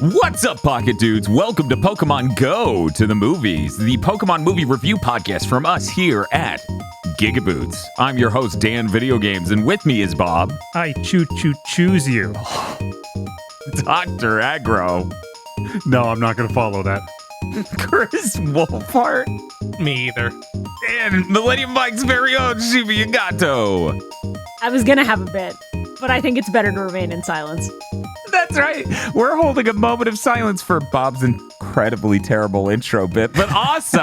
What's up, Pocket Dudes? Welcome to Pokemon Go to the Movies, the Pokemon movie review podcast from us here at GigaBoots. I'm your host, Dan Video Games, and with me is Bob. I choose you. Dr. Aggro. No, I'm not going to follow that. Chris Wolfhart. Me either. And Millennium Mike's very own Shibuya Gato. I was gonna have a bit, but I think it's better to remain in silence. That's right. We're holding a moment of silence for Bob's incredibly terrible intro bit, but also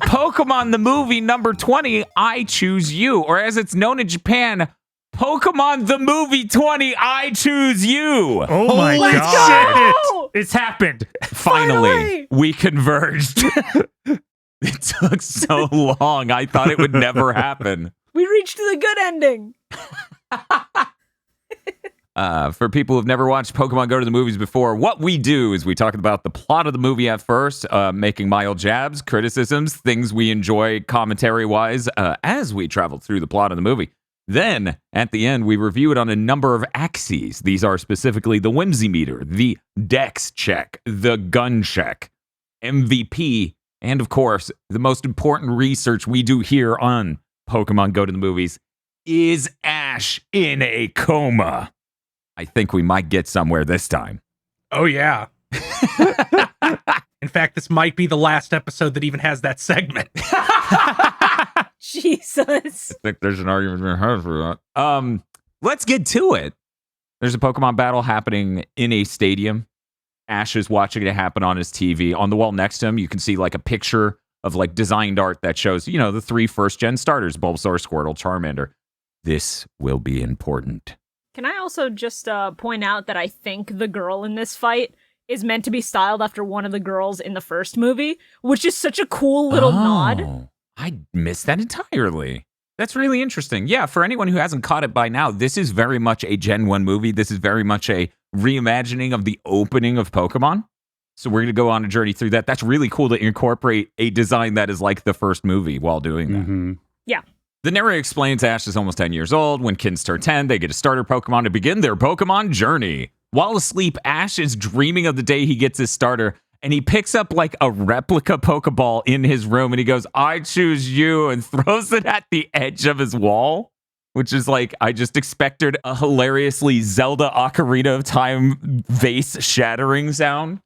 Pokemon the movie number 20, I Choose You, or as it's known in Japan, Pokemon the movie 20, I Choose You. Oh my Let's god. go! It's happened. Finally, we converged. It took so long. I thought it would never happen. We reached the good ending. For people who've never watched Pokemon Go to the movies before, what we do is we talk about the plot of the movie at first, making mild jabs, criticisms, things we enjoy commentary-wise as we travel through the plot of the movie. Then, at the end, we review it on a number of axes. These are specifically the Whimsy Meter, the Dex Check, the Gun Check, MVP, and of course, the most important research we do here on Pokemon Go to the Movies, is Ash in a coma? I think we might get somewhere this time. Oh, yeah. In fact, this might be the last episode that even has that segment. Jesus. I think there's an argument being had for that. Let's get to it. There's a Pokemon battle happening in a stadium. Ash is watching it happen on his TV. On the wall next to him, you can see like a picture of like designed art that shows, you know, the 3 first-gen starters, Bulbasaur, Squirtle, Charmander. This will be important. Can I also just point out that I think the girl in this fight is meant to be styled after one of the girls in the first movie, which is such a cool little nod. I missed that entirely. That's really interesting. Yeah, for anyone who hasn't caught it by now, this is very much a Gen 1 movie. This is very much a reimagining of the opening of Pokemon. So we're going to go on a journey through that. That's really cool to incorporate a design that is like the first movie while doing that. Mm-hmm. Yeah. The narrator explains Ash is almost 10 years old. When kids turn 10, they get a starter Pokemon to begin their Pokemon journey. While asleep, Ash is dreaming of the day he gets his starter, and he picks up like a replica Pokeball in his room, and he goes, I choose you, and throws it at the edge of his wall, which is like, I just expected a hilariously Zelda Ocarina of Time vase shattering sound.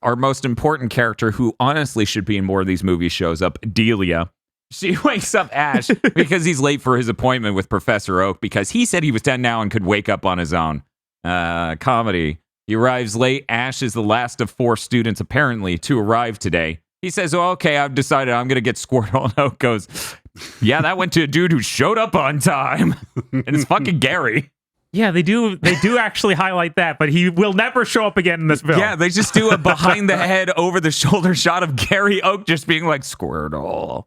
Our most important character, who honestly should be in more of these movies, shows up, Delia. She wakes up Ash because he's late for his appointment with Professor Oak because he said he was 10 now and could wake up on his own. Comedy. He arrives late. Ash is the last of 4 students, apparently, to arrive today. He says, oh, okay, I've decided I'm going to get Squirtle. And Oak goes, yeah, that went to a dude who showed up on time. And it's fucking Gary. Yeah, they do actually highlight that, but he will never show up again in this film. Yeah, they just do a behind the head, over the shoulder shot of Gary Oak just being like, Squirtle.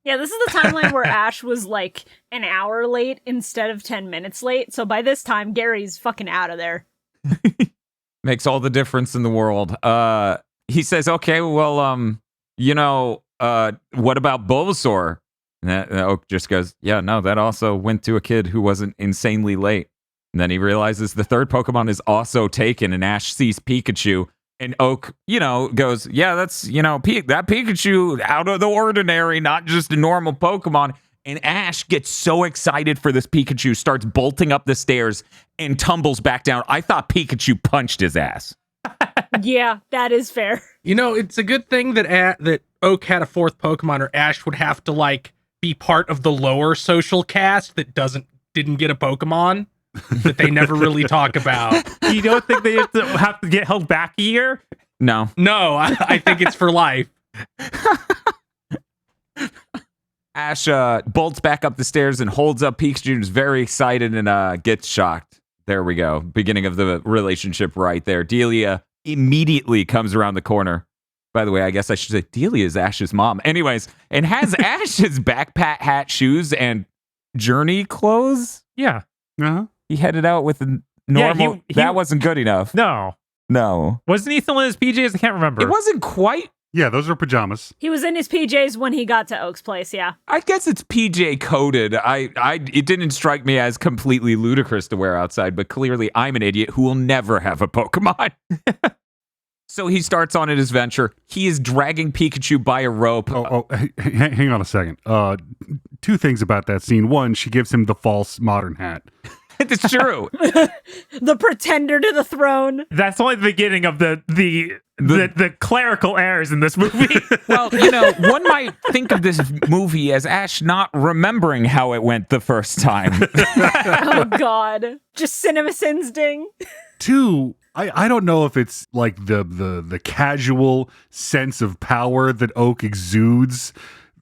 Yeah, this is the timeline where Ash was like an hour late instead of 10 minutes late. So by this time, Gary's fucking out of there. Makes all the difference in the world. He says, okay, well, what about Bulbasaur? And Oak just goes, yeah, no, that also went to a kid who wasn't insanely late. And then he realizes the third Pokemon is also taken, and Ash sees Pikachu. And Oak, goes, yeah, that's, that Pikachu out of the ordinary, not just a normal Pokemon. And Ash gets so excited for this Pikachu, starts bolting up the stairs and tumbles back down. I thought Pikachu punched his ass. Yeah, that is fair. It's a good thing that Oak had a 4th Pokemon, or Ash would have to like be part of the lower social caste that didn't get a Pokemon that they never really talk about. You don't think they have to get held back a year? No, I think it's for life. Ash bolts back up the stairs and holds up Pikachu, who's very excited and gets shocked. There we go. Beginning of the relationship right there. Delia immediately comes around the corner. By the way, I guess I should say Delia is Ash's mom. Anyways, and has Ash's backpack, hat, shoes, and journey clothes. Yeah. Uh-huh. He headed out with a normal... that wasn't good enough. No. Wasn't he still in his PJs? I can't remember. It wasn't quite Yeah, those are pajamas. He was in his PJs when he got to Oak's place, yeah. I guess it's PJ coded. It didn't strike me as completely ludicrous to wear outside, but clearly I'm an idiot who will never have a Pokemon. So he starts on his venture. He is dragging Pikachu by a rope. Hang on a second. Two things about that scene. One, she gives him the false modern hat. It's true. The pretender to the throne. That's only the beginning of the clerical errors in this movie. Well, one might think of this movie as Ash not remembering how it went the first time. Oh, God. Just cinema sins ding. Two, I don't know if it's like the casual sense of power that Oak exudes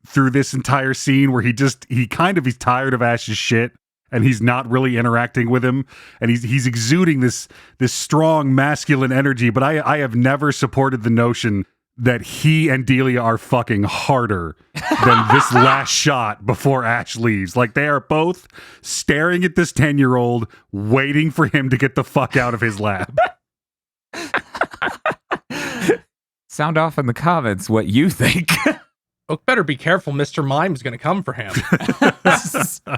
through this entire scene where he's tired of Ash's shit and he's not really interacting with him and he's exuding this strong masculine energy, but I have never supported the notion that he and Delia are fucking harder than this last shot before Ash leaves. Like, they are both staring at this 10-year-old, waiting for him to get the fuck out of his lab. Sound off in the comments what you think. Oak better be careful. Mr. Mime's going to come for him.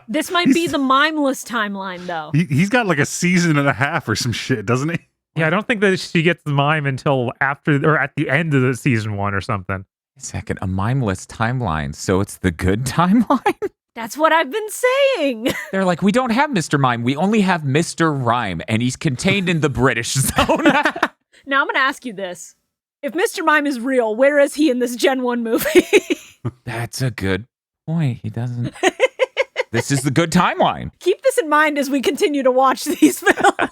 This might be the mimeless timeline, though. He's got like a season and a half or some shit, doesn't he? Yeah, I don't think that she gets the mime until after or at the end of the season 1 or something. A second, a mimeless timeline, so it's the good timeline? That's what I've been saying. They're like, we don't have Mr. Mime, we only have Mr. Rhyme, and he's contained in the British zone. Now I'm going to ask you this. If Mr. Mime is real, where is he in this Gen 1 movie? That's a good point. He doesn't... This is the good timeline. Keep this in mind as we continue to watch these films.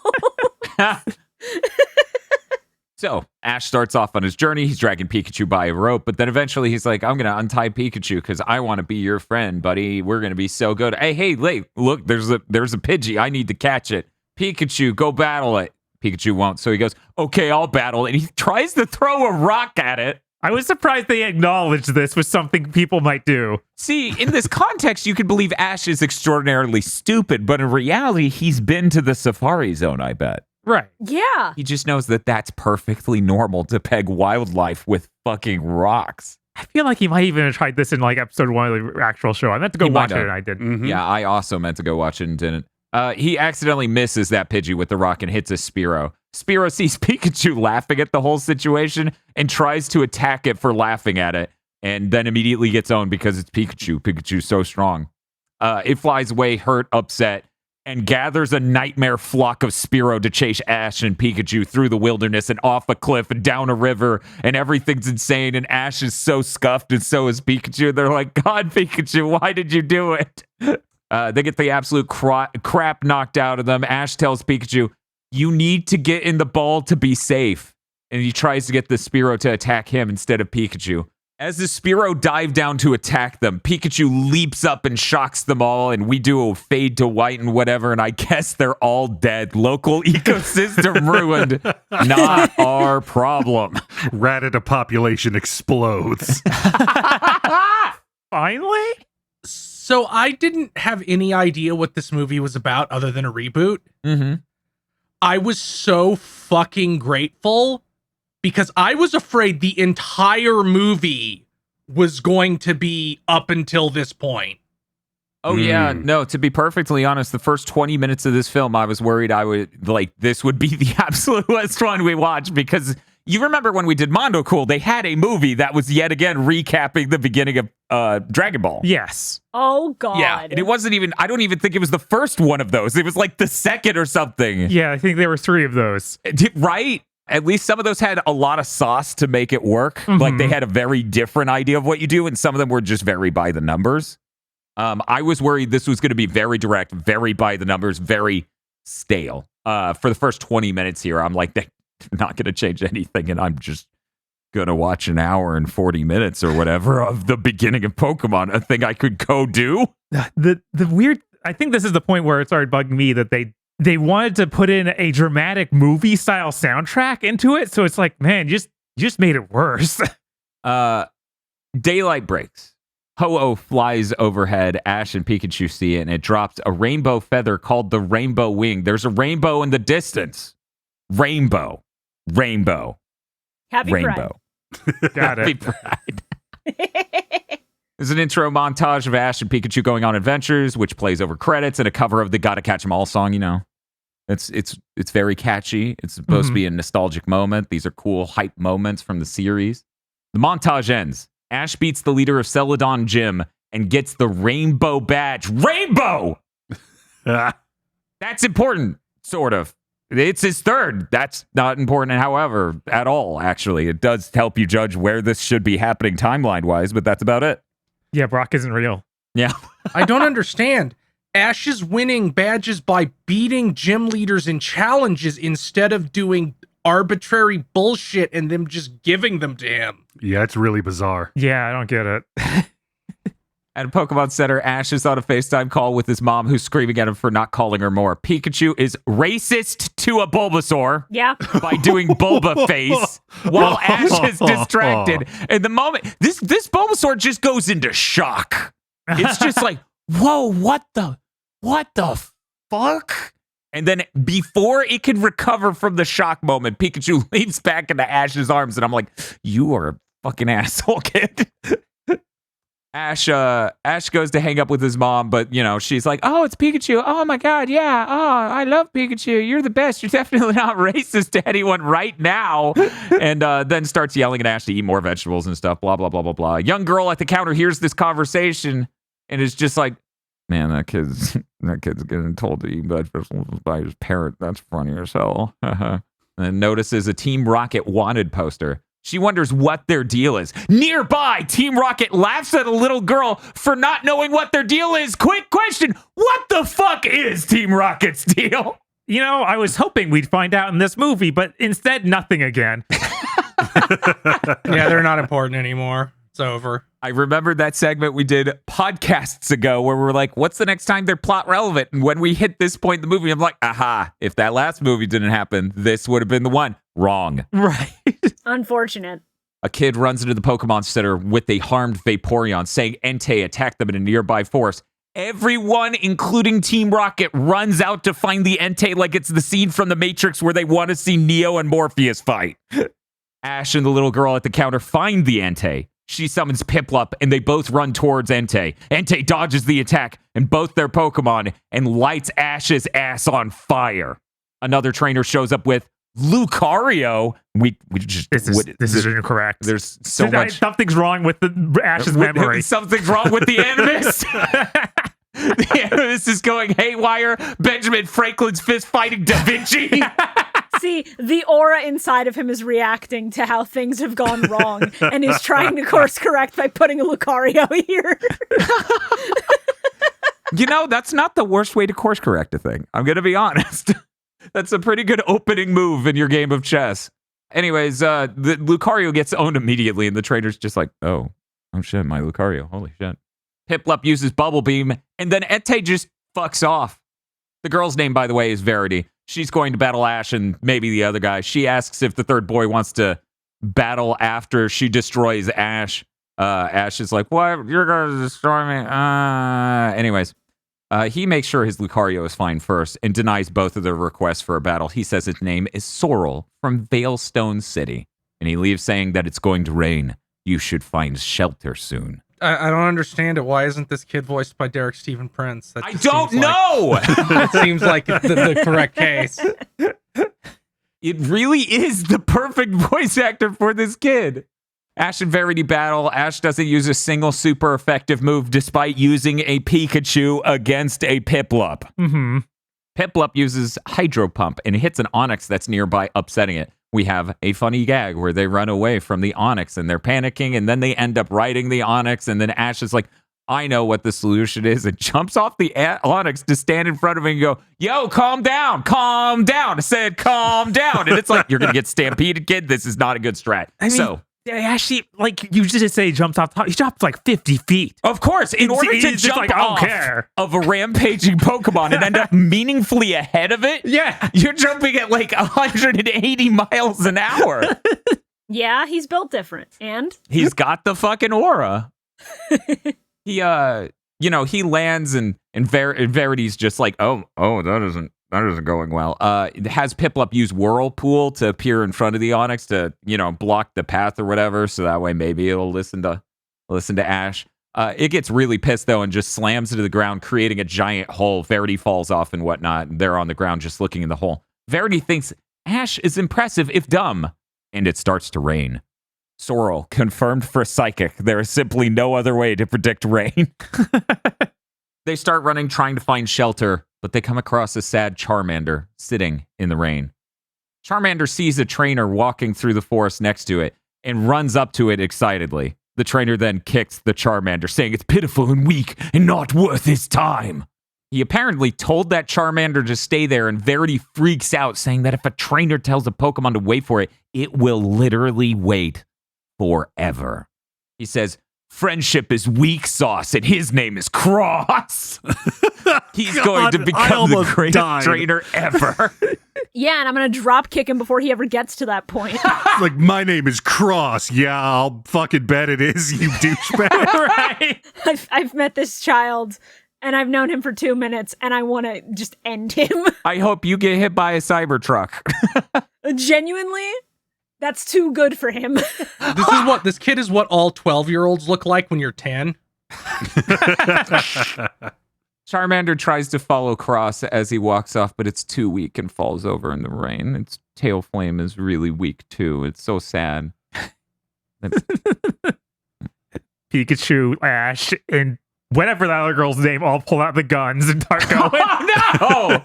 So, Ash starts off on his journey. He's dragging Pikachu by a rope, but then eventually he's like, I'm going to untie Pikachu because I want to be your friend, buddy. We're going to be so good. Hey, look, there's a Pidgey. I need to catch it. Pikachu, go battle it. Pikachu won't. So he goes, okay, I'll battle it. And he tries to throw a rock at it. I was surprised they acknowledged this was something people might do. See, in this context, you could believe Ash is extraordinarily stupid, but in reality, he's been to the Safari Zone, I bet. Right. Yeah. He just knows that that's perfectly normal to peg wildlife with fucking rocks. I feel like he might even have tried this in like episode 1 of the actual show. I meant to go watch it and I didn't. Mm-hmm. Yeah, I also meant to go watch it and didn't. He accidentally misses that Pidgey with the rock and hits a Spearow. Spearow sees Pikachu laughing at the whole situation and tries to attack it for laughing at it, and then immediately gets owned because it's Pikachu. Pikachu's so strong. It flies away, hurt, upset, and gathers a nightmare flock of Spearow to chase Ash and Pikachu through the wilderness and off a cliff and down a river, and everything's insane, and Ash is so scuffed, and so is Pikachu. They're like, God, Pikachu, why did you do it? They get the absolute crap knocked out of them. Ash tells Pikachu, you need to get in the ball to be safe. And he tries to get the Spearow to attack him instead of Pikachu. As the Spearow dive down to attack them, Pikachu leaps up and shocks them all, and we do a fade to white and whatever, and I guess they're all dead. Local ecosystem ruined. Not our problem. Rattata population explodes. Finally? So I didn't have any idea what this movie was about other than a reboot. Mm-hmm. I was so fucking grateful because I was afraid the entire movie was going to be up until this point. Oh, yeah. No, to be perfectly honest, the first 20 minutes of this film, I was worried this would be the absolute worst one we watched because you remember when we did Mondo Cool, they had a movie that was yet again recapping the beginning of Dragon Ball. Yes. Oh, God. Yeah, and it wasn't even, I don't even think it was the first one of those. It was like the second or something. Yeah, I think there were 3 of those. Right? At least some of those had a lot of sauce to make it work. Mm-hmm. Like they had a very different idea of what you do, and some of them were just very by the numbers. I was worried this was going to be very direct, very by the numbers, very stale. For the first 20 minutes here, I'm like, they're not going to change anything, and I'm just going to watch an hour and 40 minutes or whatever of the beginning of Pokemon, a thing I could go do. The weird, I think this is the point where it started bugging me that they wanted to put in a dramatic movie style soundtrack into it. So it's like, man, you just made it worse. Daylight breaks. Ho-Oh flies overhead. Ash and Pikachu see it, and it drops a rainbow feather called the Rainbow Wing. There's a rainbow in the distance. Rainbow. Happy Rainbow. Pride. Got Happy it. Pride. There's an intro montage of Ash and Pikachu going on adventures, which plays over credits and a cover of the Gotta Catch 'Em All song, you know. It's very catchy. It's supposed to be a nostalgic moment. These are cool hype moments from the series. The montage ends. Ash beats the leader of Celadon Gym and gets the rainbow badge. Rainbow! That's important, sort of. It's his third. That's not important, however, at all, actually. It does help you judge where this should be happening timeline-wise, but that's about it. Yeah, Brock isn't real. Yeah. I don't understand. Ash is winning badges by beating gym leaders in challenges instead of doing arbitrary bullshit and them just giving them to him. Yeah, it's really bizarre. Yeah, I don't get it. At a Pokemon Center, Ash is on a FaceTime call with his mom, who's screaming at him for not calling her more. Pikachu is racist to a Bulbasaur Yeah. by doing Bulba face while Ash is distracted. And the moment this Bulbasaur just goes into shock. It's just like, whoa, what the fuck? And then before it can recover from the shock moment, Pikachu leans back into Ash's arms, and I'm like, you are a fucking asshole, kid. Ash goes to hang up with his mom, but, you know, she's like, oh, it's Pikachu. Oh, my God, yeah. Oh, I love Pikachu. You're the best. You're definitely not racist to anyone right now. And then starts yelling at Ash to eat more vegetables and stuff, blah, blah, blah, blah, blah. A young girl at the counter hears this conversation and is just like, man, that kid's getting told to eat vegetables by his parent. That's funny as hell. And then notices a Team Rocket wanted poster. She wonders what their deal is. Nearby, Team Rocket laughs at a little girl for not knowing what their deal is. Quick question, what the fuck is Team Rocket's deal? You know, I was hoping we'd find out in this movie, but instead, nothing again. Yeah, they're not important anymore. It's over. I remember that segment we did podcasts ago where we were like, what's the next time they're plot relevant? And when we hit this point in the movie, I'm like, aha, if that last movie didn't happen, this would have been the one. Wrong. Right. Unfortunate. A kid runs into the Pokemon Center with a harmed Vaporeon, saying Entei attacked them in a nearby forest. Everyone, including Team Rocket, runs out to find the Entei like it's the scene from The Matrix where they want to see Neo and Morpheus fight. Ash and the little girl at the counter find the Entei. She summons Piplup, and they both run towards Entei. Entei dodges the attack and both their Pokemon and lights Ash's ass on fire. Another trainer shows up with Lucario. We just This is incorrect. There's so much. Something's wrong with the Ash's memory. Something's wrong with the Animus. The Animus is going haywire. Benjamin Franklin's fist fighting Da Vinci. See, the aura inside of him is reacting to how things have gone wrong and is trying to course correct by putting a Lucario here. You know, that's not the worst way to course correct a thing. I'm going to be honest. That's a pretty good opening move in your game of chess. Anyways, the Lucario gets owned immediately, and the trainer's just like, oh shit, my Lucario. Holy shit. Piplup uses Bubble Beam, and then Entei just fucks off. The girl's name, by the way, is Verity. She's going to battle Ash and maybe the other guy. She asks if the third boy wants to battle after she destroys Ash. Ash is like, what? You're going to destroy me? Anyways, he makes sure his Lucario is fine first and denies both of their requests for a battle. He says his name is Sorrel from Veilstone City, and he leaves saying that it's going to rain. You should find shelter soon. I don't understand it. Why isn't this kid voiced by Derek Stephen Prince? That I just don't seems know! That seems like the correct case. It really is the perfect voice actor for this kid. Ash and Verity battle. Ash doesn't use a single super effective move despite using a Pikachu against a Piplup. Mm-hmm. Piplup uses Hydro Pump and hits an Onix that's nearby, upsetting it. We have a funny gag where they run away from the Onix and they're panicking, and then they end up riding the Onix, and then Ash is like, I know what the solution is, and jumps off the Onix to stand in front of him and go, yo, calm down. I said, calm down. And it's like, you're going to get stampeded, kid. This is not a good strat. Actually, like you just say, he jumps off top. He jumps like 50 feet. Of course, in order to just jump like, I don't off care. of a rampaging Pokemon and end up meaningfully ahead of it, Yeah. you're jumping at like 180 miles an hour. Yeah, he's built different. And He's got the fucking aura. He lands and Verity's just like, oh, that That isn't going well. It has Piplup use Whirlpool to appear in front of the Onyx to, block the path or whatever. So that way maybe it'll listen to Ash. It gets really pissed though and just slams into the ground, creating a giant hole. Verity falls off and whatnot. And they're on the ground just looking in the hole. Verity thinks Ash is impressive if dumb. And it starts to rain. Sorrel, confirmed for Psychic. There is simply no other way to predict rain. They start running, trying to find shelter, but they come across a sad Charmander sitting in the rain. Charmander sees a trainer walking through the forest next to it and runs up to it excitedly. The trainer then kicks the Charmander, saying it's pitiful and weak and not worth his time. He apparently told that Charmander to stay there, and Verity freaks out, saying that if a trainer tells a Pokemon to wait for it, it will literally wait forever. He says, friendship is weak sauce, and his name is Cross. He's going to become the greatest trainer ever. Yeah, and I'm going to drop kick him before he ever gets to that point. Like, my name is Cross. Yeah, I'll fucking bet it is, you douchebag. Right? I've met this child, and I've known him for 2 minutes, and I want to just end him. I hope you get hit by a Cybertruck. Genuinely? That's too good for him. This kid is what all 12-year-olds look like when you're 10. Charmander tries to follow Cross as he walks off, but it's too weak and falls over in the rain. Its tail flame is really weak too. It's so sad. Pikachu, Ash, and whatever that other girl's name all pull out the guns and start going. Oh,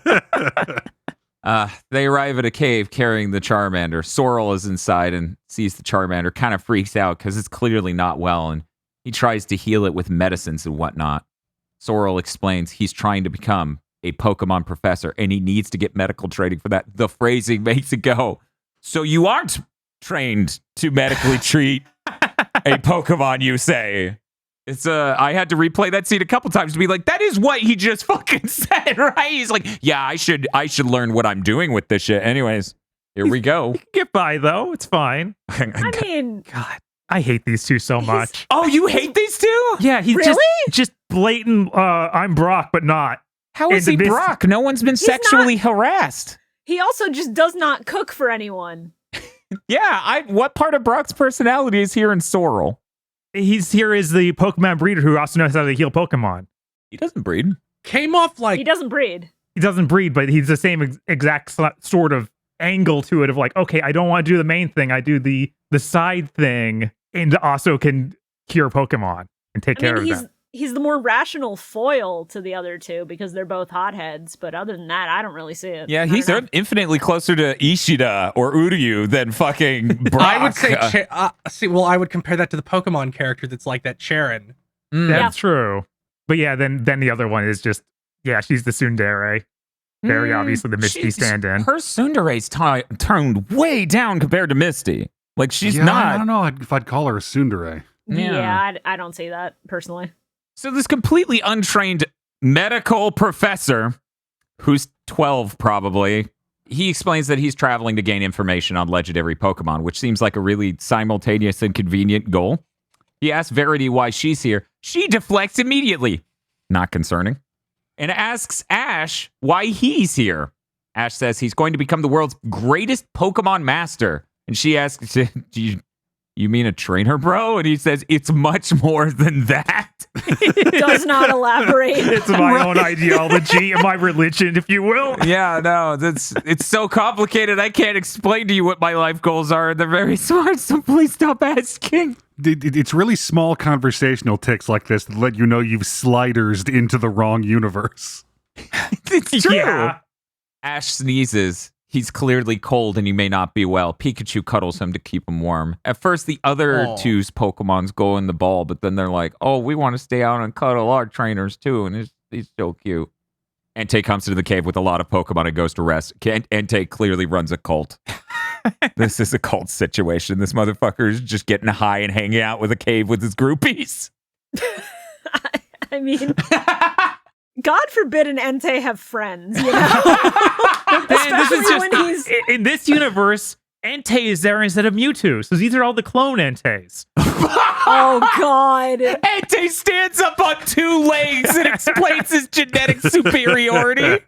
no! They arrive at a cave carrying the Charmander. Sorrel is inside and sees the Charmander, kind of freaks out because it's clearly not well, and he tries to heal it with medicines and whatnot. Sorrel explains he's trying to become a Pokemon professor, and he needs to get medical training for that. The phrasing makes it go, so you aren't trained to medically treat a Pokemon, you say? It's I had to replay that scene a couple times to be like, that is what he just fucking said, right? He's like, yeah, I should learn what I'm doing with this shit. Anyways, here we go. Get by though, it's fine. I mean, God, I hate these two so much. Oh, you hate these two? Yeah, he's Really? just blatant. I'm Brock, but not. How is he Brock? No one's been sexually harassed. he also just does not cook for anyone. Yeah, what part of Brock's personality is here in Sorrel? He's here as the Pokemon breeder who also knows how to heal Pokemon. He doesn't breed. Came off like He doesn't breed. He doesn't breed, but he's the same exact sort of angle to it of like, okay, I don't want to do the main thing. I do the side thing and also can cure Pokemon and take care of them. He's the more rational foil to the other two because they're both hotheads. But other than that, I don't really see it. Yeah, he's infinitely closer to Ishida or Uryu than fucking Brock. I would say, I would compare that to the Pokemon character that's like that Sharon. That's true. But yeah, then the other one is just, yeah, she's the tsundere. Very obviously the Misty stand-in. Her tsundere's toned way down compared to Misty. Like, she's not. I don't know if I'd call her a tsundere. Yeah, I don't see that personally. So this completely untrained medical professor, who's 12 probably, he explains that he's traveling to gain information on legendary Pokemon, which seems like a really simultaneous and convenient goal. He asks Verity why she's here. She deflects immediately. Not concerning. And asks Ash why he's here. Ash says he's going to become the world's greatest Pokemon master. And she asks, you mean a trainer, bro? And he says, it's much more than that. Does not elaborate. It's my own ideology and my religion, if you will. Yeah, no, it's so complicated. I can't explain to you what my life goals are. They're very smart, so please stop asking. It's really small conversational tics like this that let you know you've slidersed into the wrong universe. It's true. Yeah. Ash sneezes. He's clearly cold and he may not be well. Pikachu cuddles him to keep him warm. At first, the other two's Pokemons go in the ball, but then they're like, oh, we want to stay out and cuddle our trainers too. And he's so cute. Entei comes to the cave with a lot of Pokemon and goes to rest. Entei clearly runs a cult. This is a cult situation. This motherfucker is just getting high and hanging out with a cave with his groupies. I mean, God forbid an Entei have friends, you know? And this is just, in this universe, Entei is there instead of Mewtwo. So these are all the clone Enteis. Oh God! Entei stands up on 2 legs and explains his genetic superiority.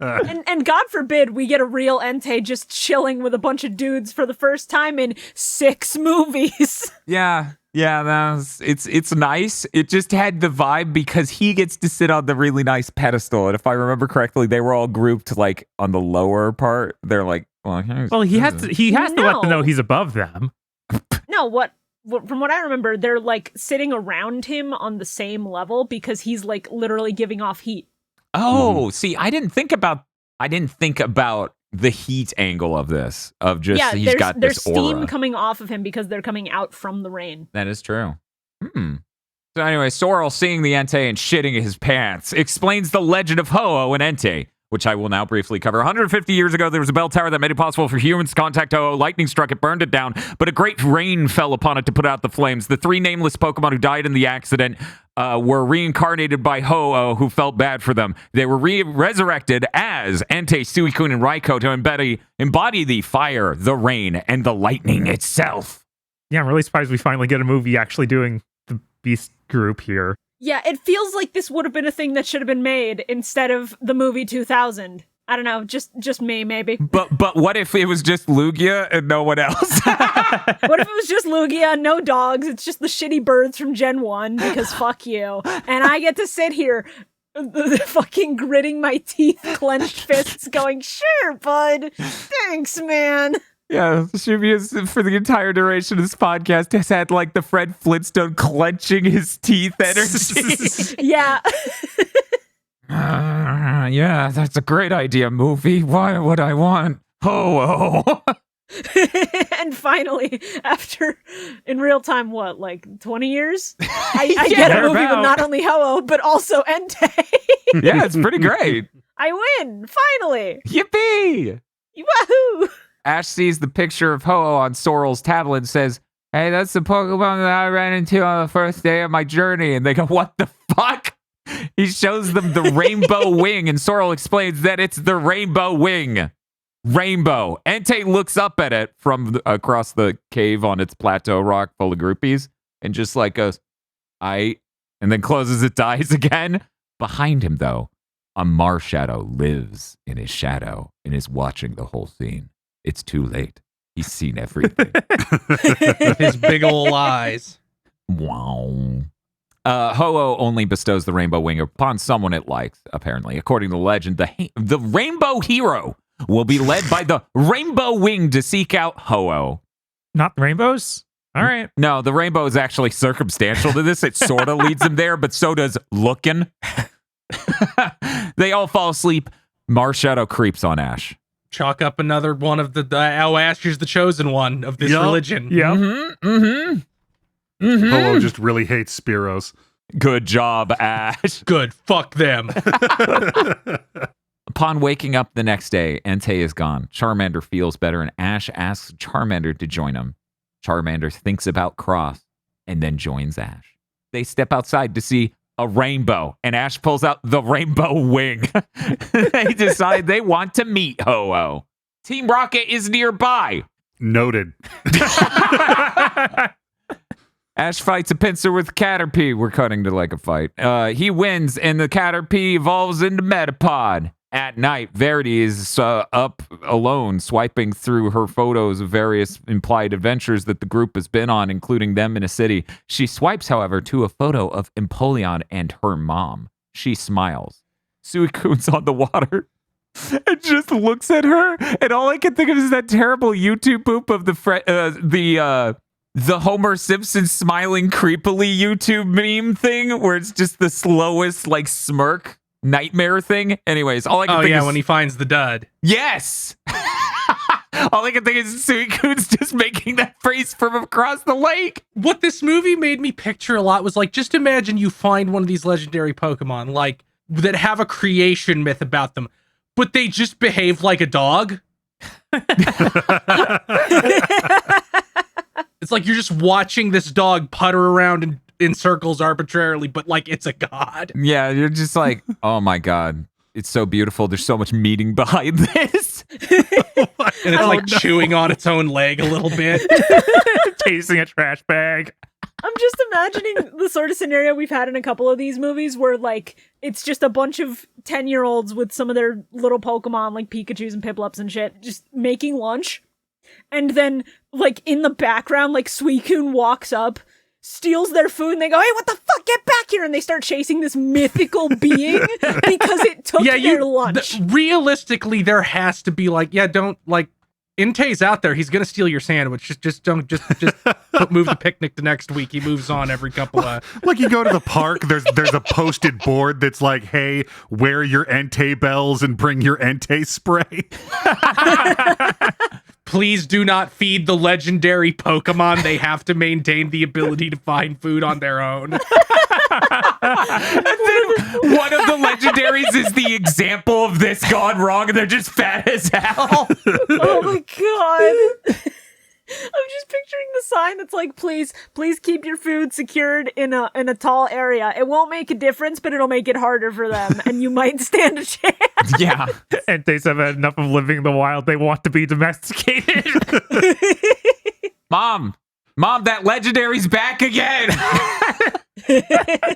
And God forbid we get a real Entei just chilling with a bunch of dudes for the first time in 6 movies. Yeah, it's nice. It just had the vibe because he gets to sit on the really nice pedestal. And if I remember correctly, they were all grouped like on the lower part. They're like, well, he has to let them know he's above them. No, from what I remember, they're like sitting around him on the same level because he's like literally giving off heat. Oh, see, I didn't think about the heat angle of this. Of just he's got this there's steam aura coming off of him because they're coming out from the rain. That is true. So anyway, Sorrel, seeing the Entei and shitting his pants, explains the legend of Ho-Oh and Entei, which I will now briefly cover. 150 years ago, there was a bell tower that made it possible for humans to contact Ho-Oh. Lightning struck it, burned it down, but a great rain fell upon it to put out the flames. The 3 nameless Pokemon who died in the accident were reincarnated by Ho-Oh, who felt bad for them. They were resurrected as Entei, Suicune, and Raikou to embody the fire, the rain, and the lightning itself. Yeah, I'm really surprised we finally get a movie actually doing the Beast group here. Yeah, it feels like this would have been a thing that should have been made instead of the movie 2000. I don't know, just me, maybe. But what if it was just Lugia and no one else? What if it was just Lugia, no dogs, it's just the shitty birds from Gen 1, because fuck you. And I get to sit here fucking gritting my teeth, clenched fists, going, sure, bud. Thanks, man. Yeah, Shibuya, for the entire duration of this podcast, has had like the Fred Flintstone clenching his teeth energy. Yeah. Yeah, that's a great idea, movie. Why would I want Ho-Oh? And finally, after, in real time, what, like 20 years? I get a movie with not only Ho-Oh, but also Entei. Yeah, it's pretty great. I win, finally. Yippee! Wahoo! Ash sees the picture of Ho-Oh on Sorrel's tablet and says, hey, that's the Pokemon that I ran into on the first day of my journey. And they go, what the fuck? He shows them the rainbow wing, and Sorrel explains that it's the rainbow wing. Rainbow. Entei looks up at it from across the cave on its plateau rock full of groupies and just like goes, and then closes its eyes again. Behind him, though, a Marshadow lives in his shadow and is watching the whole scene. It's too late. He's seen everything. With his big ol' eyes. Wow. Ho-Oh only bestows the rainbow wing upon someone it likes, apparently. According to the legend, the rainbow hero will be led by the rainbow wing to seek out Ho-Oh. Not the rainbows? All right. No, the rainbow is actually circumstantial to this. It sort of leads him there, but so does looking. They all fall asleep. Marshadow creeps on Ash. Chalk up another one of the Ash is the chosen one of this religion. Yeah. Ho-Oh just really hates Spearows. Good job, Ash. Good. Fuck them. Upon waking up the next day, Entei is gone. Charmander feels better, and Ash asks Charmander to join him. Charmander thinks about Cross and then joins Ash. They step outside to see a rainbow, and Ash pulls out the rainbow wing. They decide they want to meet Ho-Oh. Team Rocket is nearby. Noted. Ash fights a pincer with Caterpie. We're cutting to like a fight. He wins, and the Caterpie evolves into Metapod. At night, Verity is up alone, swiping through her photos of various implied adventures that the group has been on, including them in a city. She swipes, however, to a photo of Empoleon and her mom. She smiles. Suicune's on the water and just looks at her, and all I can think of is that terrible YouTube poop of the Homer Simpson smiling creepily YouTube meme thing, where it's just the slowest, like, smirk nightmare thing. Anyways, all I can think is... when he finds the dud. Yes! All I can think is Suicune's just making that face from across the lake. What this movie made me picture a lot was, like, just imagine you find one of these legendary Pokemon, like, that have a creation myth about them, but they just behave like a dog. It's like you're just watching this dog putter around in circles arbitrarily, but like it's a god. Yeah, you're just like, oh my god. it's so beautiful. There's so much meaning behind this. And it's chewing on its own leg a little bit. Tasting a trash bag. I'm just imagining the sort of scenario we've had in a couple of these movies where, like, it's just a bunch of 10-year-olds with some of their little Pokemon, like Pikachus and Piplups and shit, just making lunch. And then, like, in the background, like, Suicune walks up, steals their food, and they go, hey, what the fuck, get back here! And they start chasing this mythical being because it took their lunch. Realistically, there has to be, like, don't, like, Entei's out there. He's gonna steal your sandwich. Just move the picnic to next week. He moves on every couple of. Like you go to the park, there's a posted board that's like, "Hey, wear your Entei bells and bring your Entei spray." Please do not feed the legendary Pokemon. They have to maintain the ability to find food on their own. And then one of the legendaries is the example of this gone wrong, and they're just fat as hell. Oh my god. I'm just picturing the sign that's like, please keep your food secured in a tall area. It won't make a difference, but it'll make it harder for them, and you might stand a chance. Yeah. Entes have had enough of living in the wild. They want to be domesticated. Mom, that legendary's back again.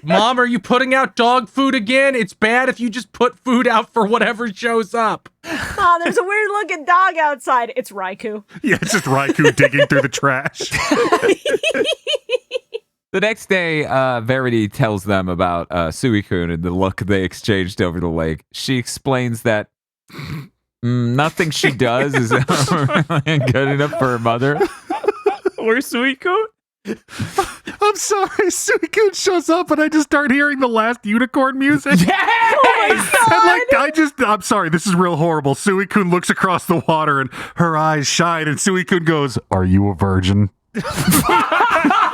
Mom, are you putting out dog food again? It's bad if you just put food out for whatever shows up. Oh, there's a weird looking dog outside. It's Raikou. Yeah, it's just Raikou digging through the trash. The next day, Verity tells them about Suicune and the look they exchanged over the lake. She explains that nothing she does is good enough for her mother. Where's Suicune? I'm sorry, Suicune shows up and I just start hearing the last unicorn music. Yes! Oh my god! I'm sorry, this is real horrible. Suicune looks across the water and her eyes shine and Suicune goes, "Are you a virgin?"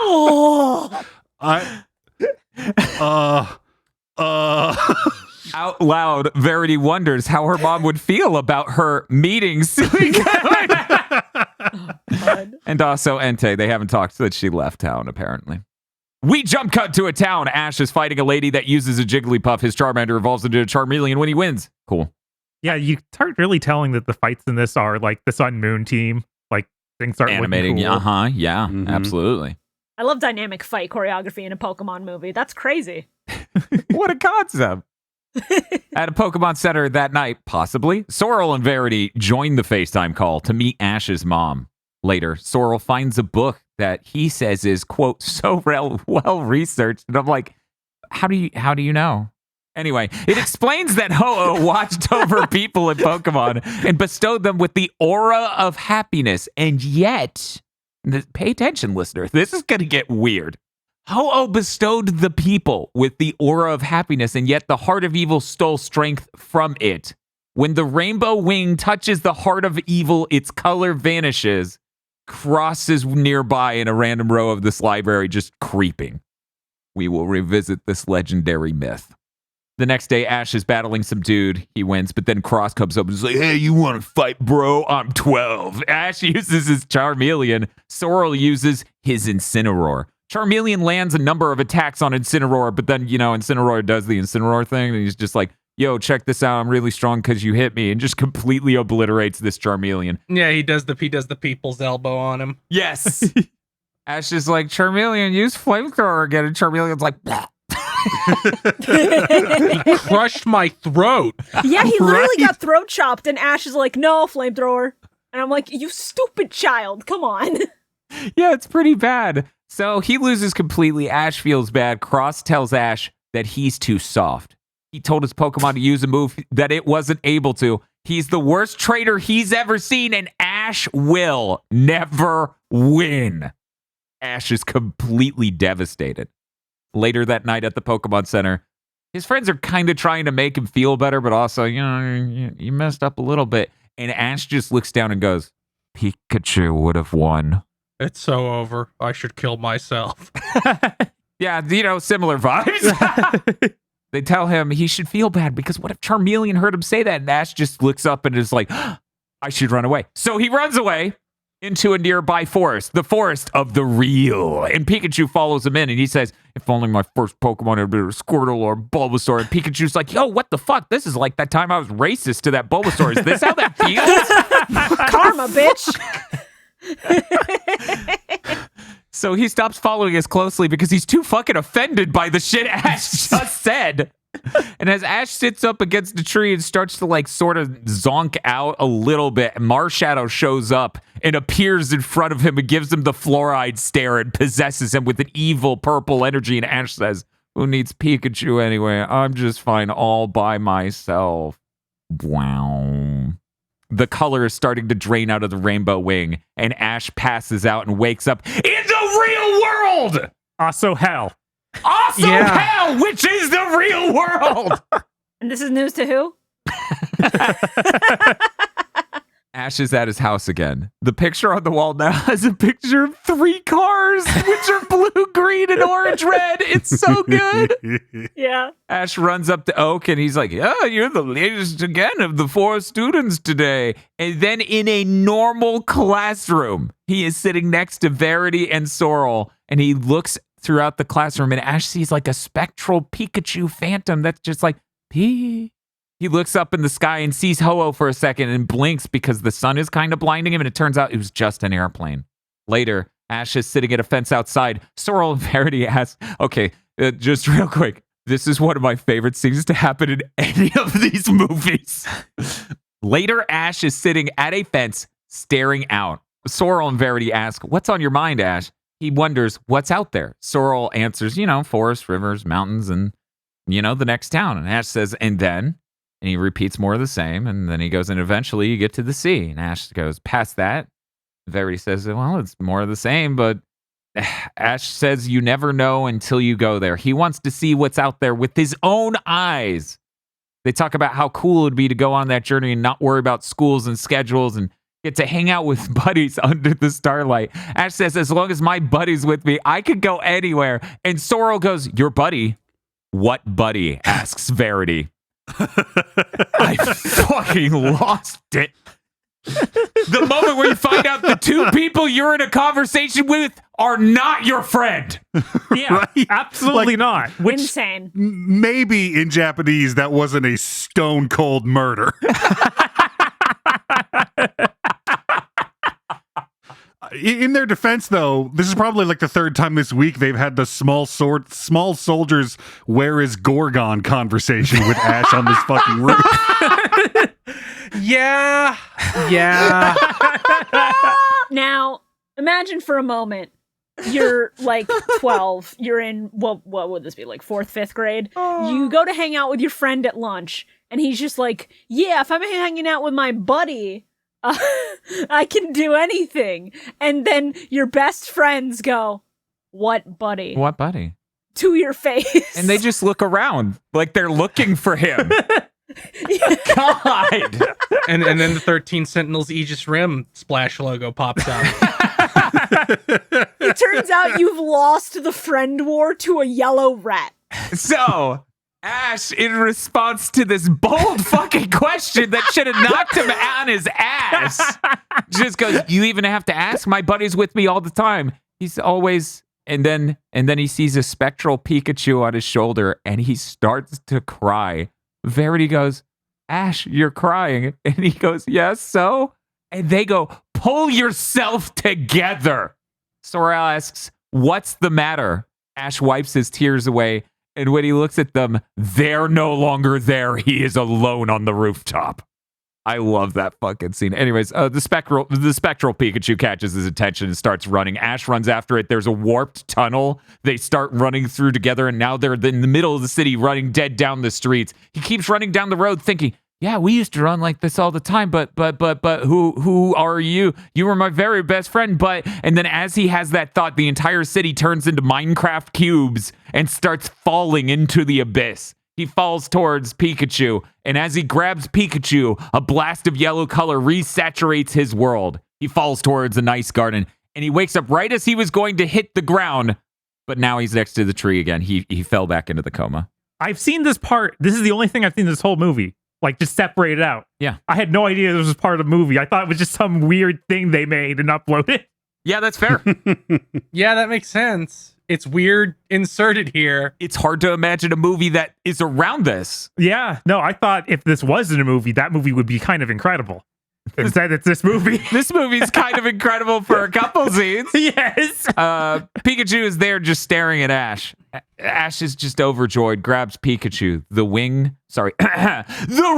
Oh. Out loud, Verity wonders how her mom would feel about her meeting Suicune. God. And also Entei, they haven't talked since she left town, apparently. We jump cut to a town. Ash is fighting a lady that uses a Jigglypuff. His Charmander evolves into a Charmeleon when he wins. Cool. Yeah, you start really telling that the fights in this are like the Sun Moon team. Like things start Animating, looking cool. Yeah, absolutely. I love dynamic fight choreography in a Pokemon movie. That's crazy. What a concept. At a Pokemon Center that night, possibly, Sorrel and Verity join the FaceTime call to meet Ash's mom. Later, Sorrel finds a book that he says is, quote, so well researched. And I'm like, how do you know? Anyway, it explains that Ho-Oh watched over people in Pokemon and bestowed them with the aura of happiness. And yet, pay attention, listener, this is going to get weird. Ho-Oh bestowed the people with the aura of happiness, and yet the heart of evil stole strength from it. When the rainbow wing touches the heart of evil, its color vanishes. Cross is nearby in a random row of this library, just creeping. We will revisit this legendary myth. The next day, Ash is battling some dude. He wins, but then Cross comes up and is like, hey, you want to fight, bro? I'm 12. Ash uses his Charmeleon. Sorrel uses his Incineroar. Charmeleon lands a number of attacks on Incineroar, but then, Incineroar does the Incineroar thing, and he's just like, yo, check this out, I'm really strong because you hit me, and just completely obliterates this Charmeleon. Yeah, he does the people's elbow on him. Yes. Ash is like, Charmeleon, use Flamethrower again, and Charmeleon's like, he crushed my throat. Yeah, he literally got throat chopped, and Ash is like, no, Flamethrower. And I'm like, you stupid child, come on. Yeah, it's pretty bad. So he loses completely. Ash feels bad. Cross tells Ash that he's too soft. He told his Pokemon to use a move that it wasn't able to. He's the worst trainer he's ever seen, and Ash will never win. Ash is completely devastated. Later that night at the Pokemon Center, his friends are kind of trying to make him feel better, but also, you messed up a little bit. And Ash just looks down and goes, Pikachu would have won. It's so over. I should kill myself. Yeah, similar vibes. They tell him he should feel bad because what if Charmeleon heard him say that? And Ash just looks up and is like, I should run away. So he runs away into a nearby forest, the forest of the real. And Pikachu follows him in and he says, if only my first Pokemon had been a Squirtle or Bulbasaur. And Pikachu's like, yo, what the fuck? This is like that time I was racist to that Bulbasaur. Is this how that feels? Karma, bitch. So he stops following us closely because he's too fucking offended by the shit Ash just said. And as Ash sits up against the tree and starts to like sort of zonk out a little bit, Marshadow shows up and appears in front of him and gives him the fluoride stare and possesses him with an evil purple energy. And Ash says, who needs Pikachu anyway? I'm just fine all by myself. Wow. The color is starting to drain out of the rainbow wing, and Ash passes out and wakes up in the real world! Also hell. Also hell, which is the real world! And this is news to who? Ash is at his house again. The picture on the wall now has a picture of 3 cars, which are blue, green, and orange red. It's so good. Yeah. Ash runs up to Oak and he's like, yeah, you're the latest again of the 4 students today. And then in a normal classroom, he is sitting next to Verity and Sorrel, and he looks throughout the classroom and Ash sees like a spectral Pikachu phantom that's just like, P. He looks up in the sky and sees Ho-Oh for a second and blinks because the sun is kind of blinding him, and it turns out it was just an airplane. Later, Ash is sitting at a fence outside. Sorrel and Verity ask, okay, just real quick, this is one of my favorite scenes to happen in any of these movies. Later, Ash is sitting at a fence staring out. Sorrel and Verity ask, what's on your mind, Ash? He wonders, what's out there? Sorrel answers, forests, rivers, mountains, and, the next town. And Ash says, and then? And he repeats more of the same, and then he goes, and eventually you get to the sea. And Ash goes, past that. Verity says, well, it's more of the same, but Ash says you never know until you go there. He wants to see what's out there with his own eyes. They talk about how cool it would be to go on that journey and not worry about schools and schedules and get to hang out with buddies under the starlight. Ash says, as long as my buddy's with me, I could go anywhere. And Sorrel goes, your buddy? What buddy? Asks Verity. I fucking lost it. The moment where you find out the 2 people you're in a conversation with are not your friend. Yeah, right? Absolutely not. Which, insane. Maybe in Japanese that wasn't a stone cold murder. In their defense, though, this is probably like the 3rd time this week they've had the small soldiers where is Gorgon conversation with Ash on this fucking roof. Yeah. Now, imagine for a moment, you're like 12. You're in, what would this be, like 4th, 5th grade? You go to hang out with your friend at lunch, and he's just like, yeah, if I'm hanging out with my buddy, I can do anything. And then your best friends go, what buddy? What buddy? To your face. And they just look around like they're looking for him. God. And then the 13 Sentinels Aegis Rim splash logo pops out. It turns out you've lost the friend war to a yellow rat. So, Ash, in response to this bold fucking question that should have knocked him on his ass, just goes, you even have to ask? My buddy's with me all the time. He's always... And then he sees a spectral Pikachu on his shoulder, and he starts to cry. Verity goes, Ash, you're crying. And he goes, yes, so? And they go, pull yourself together. Sorrel asks, what's the matter? Ash wipes his tears away. And when he looks at them, they're no longer there. He is alone on the rooftop. I love that fucking scene. Anyways, the spectral Pikachu catches his attention and starts running. Ash runs after it. There's a warped tunnel. They start running through together, and now they're in the middle of the city running dead down the streets. He keeps running down the road thinking, yeah, we used to run like this all the time, but who are you? You were my very best friend, but... And then as he has that thought, the entire city turns into Minecraft cubes and starts falling into the abyss. He falls towards Pikachu, and as he grabs Pikachu, a blast of yellow color resaturates his world. He falls towards an ice garden, and he wakes up right as he was going to hit the ground, but now he's next to the tree again. He fell back into the coma. I've seen this part. This is the only thing I've seen this whole movie. Like, just separate it out. Yeah. I had no idea this was part of the movie. I thought it was just some weird thing they made and uploaded. Yeah, that's fair. Yeah, that makes sense. It's weird inserted here. It's hard to imagine a movie that is around this. Yeah. No, I thought if this wasn't a movie, that movie would be kind of incredible. Instead, it's this movie. This movie's kind of incredible for a couple scenes. Yes. Pikachu is there just staring at Ash. Ash is just overjoyed, grabs Pikachu. The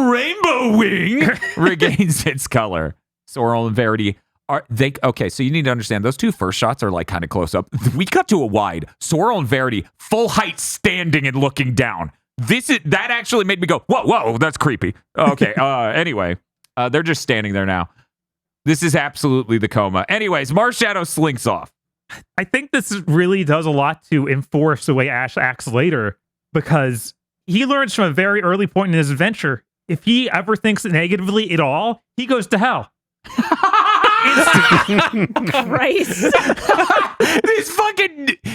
rainbow wing regains its color. Sorrel and Verity okay, so you need to understand those two first shots are like kind of close up. We cut to a wide. Sorrel and Verity, full height, standing and looking down. That actually made me go, whoa, that's creepy. Okay, anyway, they're just standing there now. This is absolutely the coma. Anyways, Marshadow slinks off. I think this really does a lot to enforce the way Ash acts later, because he learns from a very early point in his adventure, if he ever thinks negatively at all, he goes to hell. Christ.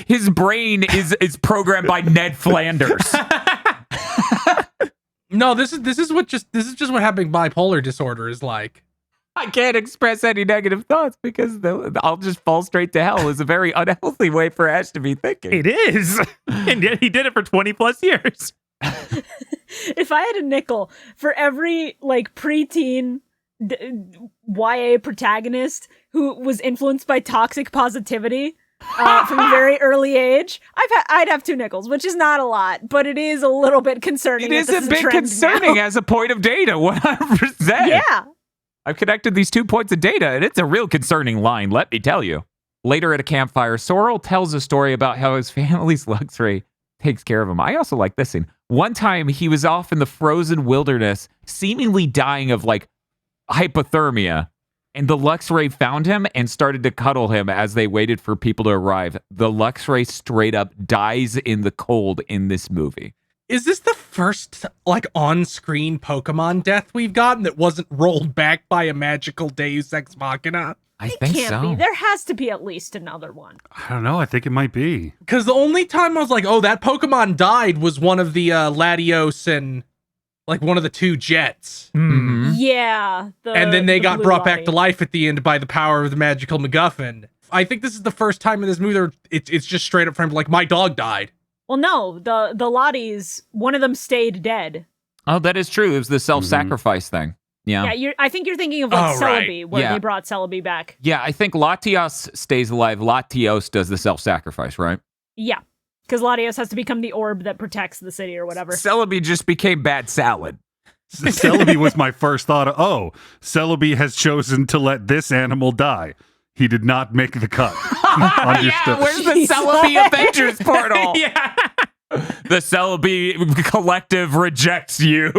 His brain is programmed by Ned Flanders. No, this is just what having bipolar disorder is like. I can't express any negative thoughts because I'll just fall straight to hell is a very unhealthy way for Ash to be thinking. It is. And yet he did it for 20 plus years. If I had a nickel for every like preteen YA protagonist who was influenced by toxic positivity from a very early age, I'd have 2 nickels, which is not a lot, but it is a little bit concerning. It is a bit concerning as a point of data, 100%. Yeah. I've connected these 2 points of data, and it's a real concerning line, let me tell you. Later at a campfire, Sorrel tells a story about how his family's luxray takes care of him. I also like this scene. One time, he was off in the frozen wilderness, seemingly dying of, like, hypothermia, and the Luxray found him and started to cuddle him as they waited for people to arrive. The Luxray straight up dies in the cold in this movie. Is this the first like on-screen Pokemon death we've gotten that wasn't rolled back by a magical Deus Ex Machina? I It think can't so. be. There has to be at least another one. I don't know. I think it might be. Because the only time I was like, oh, that Pokemon died was one of the Latios and like one of the 2 jets. Mhm. Yeah. And then they got blue brought back light. to life at the end by the power of the magical MacGuffin. I think this is the first time in this movie where it's just straight up framed like, my dog died. Well, no, the Lotties, one of them stayed dead. Oh, that is true. It was the self-sacrifice thing. Yeah. Yeah, I think you're thinking of like Oh, right. Celebi, where Yeah. they brought Celebi back. Yeah, I think Latios stays alive. Latios does the self-sacrifice, right? Yeah, because Latios has to become the orb that protects the city or whatever. Celebi just became bad salad. Celebi was my first thought of, Celebi has chosen to let this animal die. He did not make the cut. Understood. Yeah, where's the Jesus. Celebi Avengers portal? Yeah. The Celebi collective rejects you.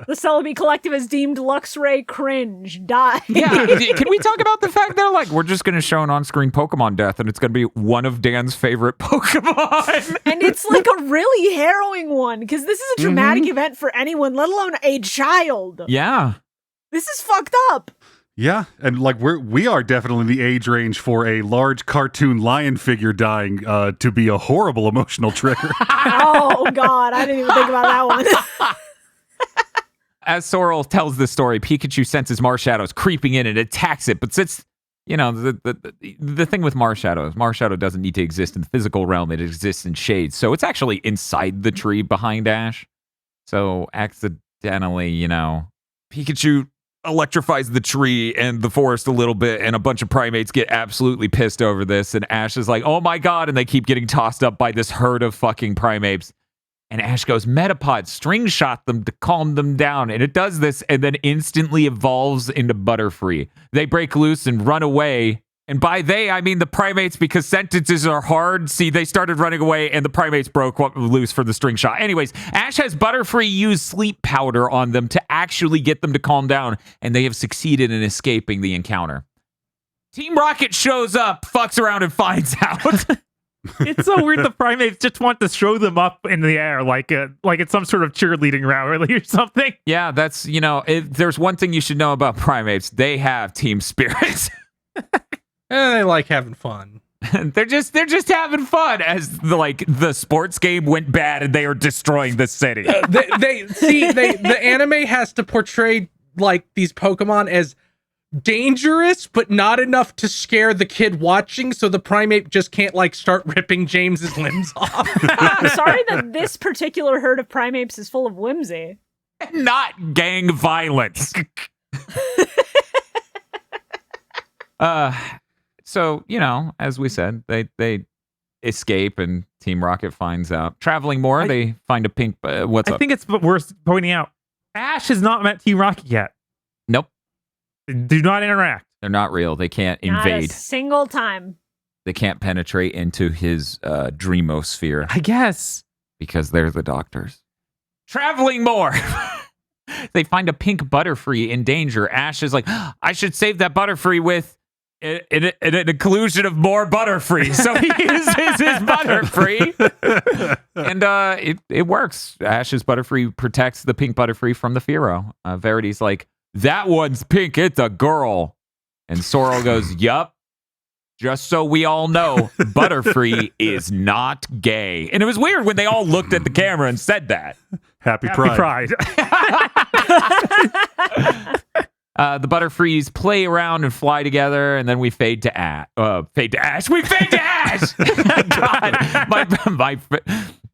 The Celebi Collective has deemed Luxray cringe. Die. Yeah, can we talk about the fact that like we're just going to show an on-screen Pokemon death, and it's going to be one of Dan's favorite Pokemon? And it's like a really harrowing one, because this is a traumatic event for anyone, let alone a child. Yeah. This is fucked up. Yeah, and like we are definitely in the age range for a large cartoon lion figure dying to be a horrible emotional trigger. Oh, God. I didn't even think about that one. As Sorrel tells the story, Pikachu senses Marshadow's creeping in and attacks it. But since, the thing with Marshadow is Marshadow doesn't need to exist in the physical realm. It exists in shades. So it's actually inside the tree behind Ash. So accidentally, Pikachu electrifies the tree and the forest a little bit, and a bunch of primates get absolutely pissed over this. And Ash is like, oh my God. And they keep getting tossed up by this herd of fucking primates. And Ash goes, Metapod, string shot them to calm them down. And it does this and then instantly evolves into Butterfree. They break loose and run away. And by they, I mean the primates, because sentences are hard. See, they started running away and the primates broke loose for the string shot. Anyways, Ash has Butterfree use sleep powder on them to actually get them to calm down. And they have succeeded in escaping the encounter. Team Rocket shows up, fucks around, and finds out. It's so weird the primates just want to show them up in the air like it's some sort of cheerleading rally or something. Yeah, that's, if there's one thing you should know about primates, they have team spirit. They like having fun. they're just having fun as the sports game went bad and they are destroying the city. The anime has to portray like these Pokemon as dangerous, but not enough to scare the kid watching, so the primate just can't like start ripping James's limbs off. I'm sorry that this particular herd of primates is full of whimsy. Not gang violence. So, as we said, they escape and Team Rocket finds out. Traveling more, they find a pink... what's up? I think it's worth pointing out, Ash has not met Team Rocket yet. Nope. They do not interact. They're not real. They can't Not invade. a single time. They can't penetrate into his dreamosphere I guess. because they're the doctors. Traveling more. They find a pink Butterfree in danger. Ash is like, I should save that Butterfree with an inclusion of more Butterfree. So he uses his Butterfree. And it works. Ash's Butterfree protects the pink Butterfree from the Fearow. Verity's like, that one's pink. It's a girl. And Sorrel goes, yup. Just so we all know, Butterfree is not gay. And it was weird when they all looked at the camera and said that. Happy Happy Pride. The Butterfrees play around and fly together, and then we fade to Ash. We fade to Ash! God,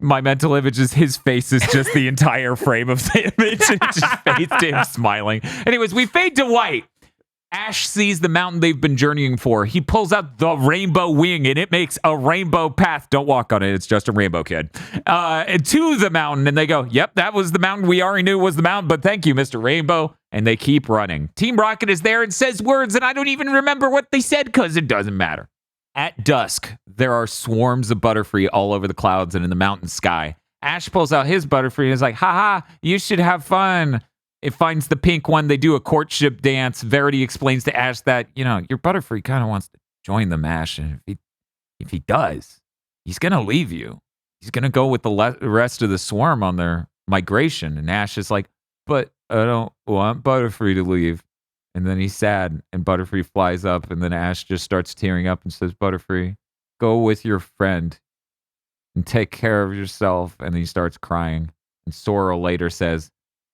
my mental image is his face is just the entire frame of the image. And it just fades to him smiling. Anyways, we fade to white. Ash sees the mountain they've been journeying for. He pulls out the rainbow wing, and it makes a rainbow path. Don't walk on it. It's just a rainbow, kid. To the mountain, and they go, yep, that was the mountain we already knew was the mountain, but thank you, Mr. Rainbow. And they keep running. Team Rocket is there and says words, and I don't even remember what they said because it doesn't matter. At dusk, there are swarms of Butterfree all over the clouds and in the mountain sky. Ash pulls out his Butterfree and is like, haha, you should have fun. It finds the pink one. They do a courtship dance. Verity explains to Ash that, your Butterfree kind of wants to join them, Ash. And if he does, he's going to leave you. He's going to go with the rest of the swarm on their migration. And Ash is like, but I don't want Butterfree to leave. And then he's sad, and Butterfree flies up, and then Ash just starts tearing up and says, Butterfree, go with your friend and take care of yourself. And he starts crying. And Sorrel later says,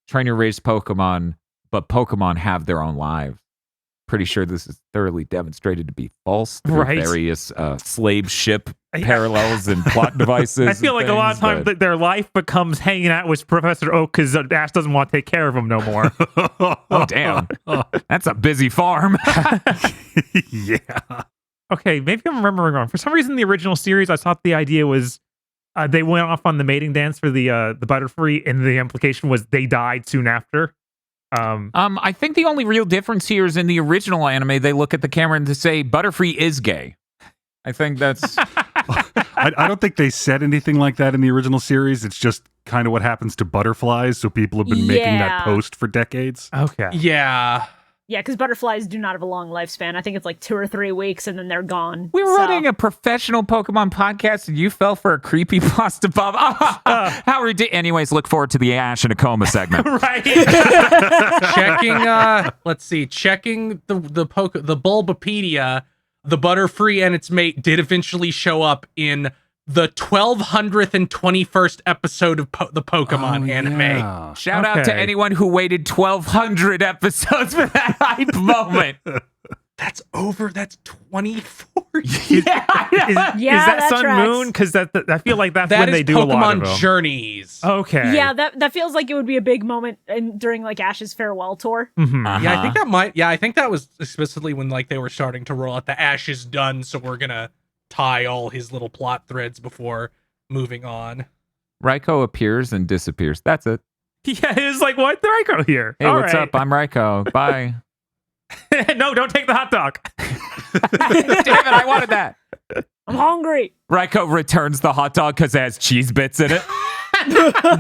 trainer raised Pokemon, but Pokemon have their own lives. Pretty sure this is thoroughly demonstrated to be false through various slave ship parallels and plot devices. I feel like a lot of times their life becomes hanging out with Professor Oak because Ash doesn't want to take care of him no more. Oh, damn. That's a busy farm. Yeah. Okay, maybe I'm remembering wrong. For some reason, in the original series, I thought the idea was they went off on the mating dance for the Butterfree, and the implication was they died soon after. I think the only real difference here is in the original anime, they look at the camera and they say Butterfree is gay. I think that's... I don't think they said anything like that in the original series. It's just kind of what happens to butterflies. So people have been making that post for decades. Okay. Yeah. Yeah, because butterflies do not have a long lifespan. I think it's like 2 or 3 weeks and then they're gone. We're running a professional Pokemon podcast and you fell for a creepypasta, Bob. How ridiculous. Anyways, look forward to the Ash and a coma segment. Right. Checking the Bulbapedia, the Butterfree and its mate did eventually show up in the 1200th and 21st episode of the Pokemon anime. Yeah. Shout out to anyone who waited 1200 episodes for that hype moment. That's 24 years. Is that Sun tracks. Moon? Because I feel like that's That when is they do a lot of Pokemon them. Journeys. Okay. Yeah, that feels like it would be a big moment during like Ash's farewell tour. Mhm. Yeah, I think that might. Yeah, I think that was explicitly when like they were starting to roll out the Ash is done, so we're gonna tie all his little plot threads before moving on. Raikou appears and disappears. That's it. Yeah, it was like, what? Raikou here. Hey, what's up? I'm Raikou. Bye. No, don't take the hot dog. Damn it, I wanted that. I'm hungry. Raikou returns the hot dog because it has cheese bits in it.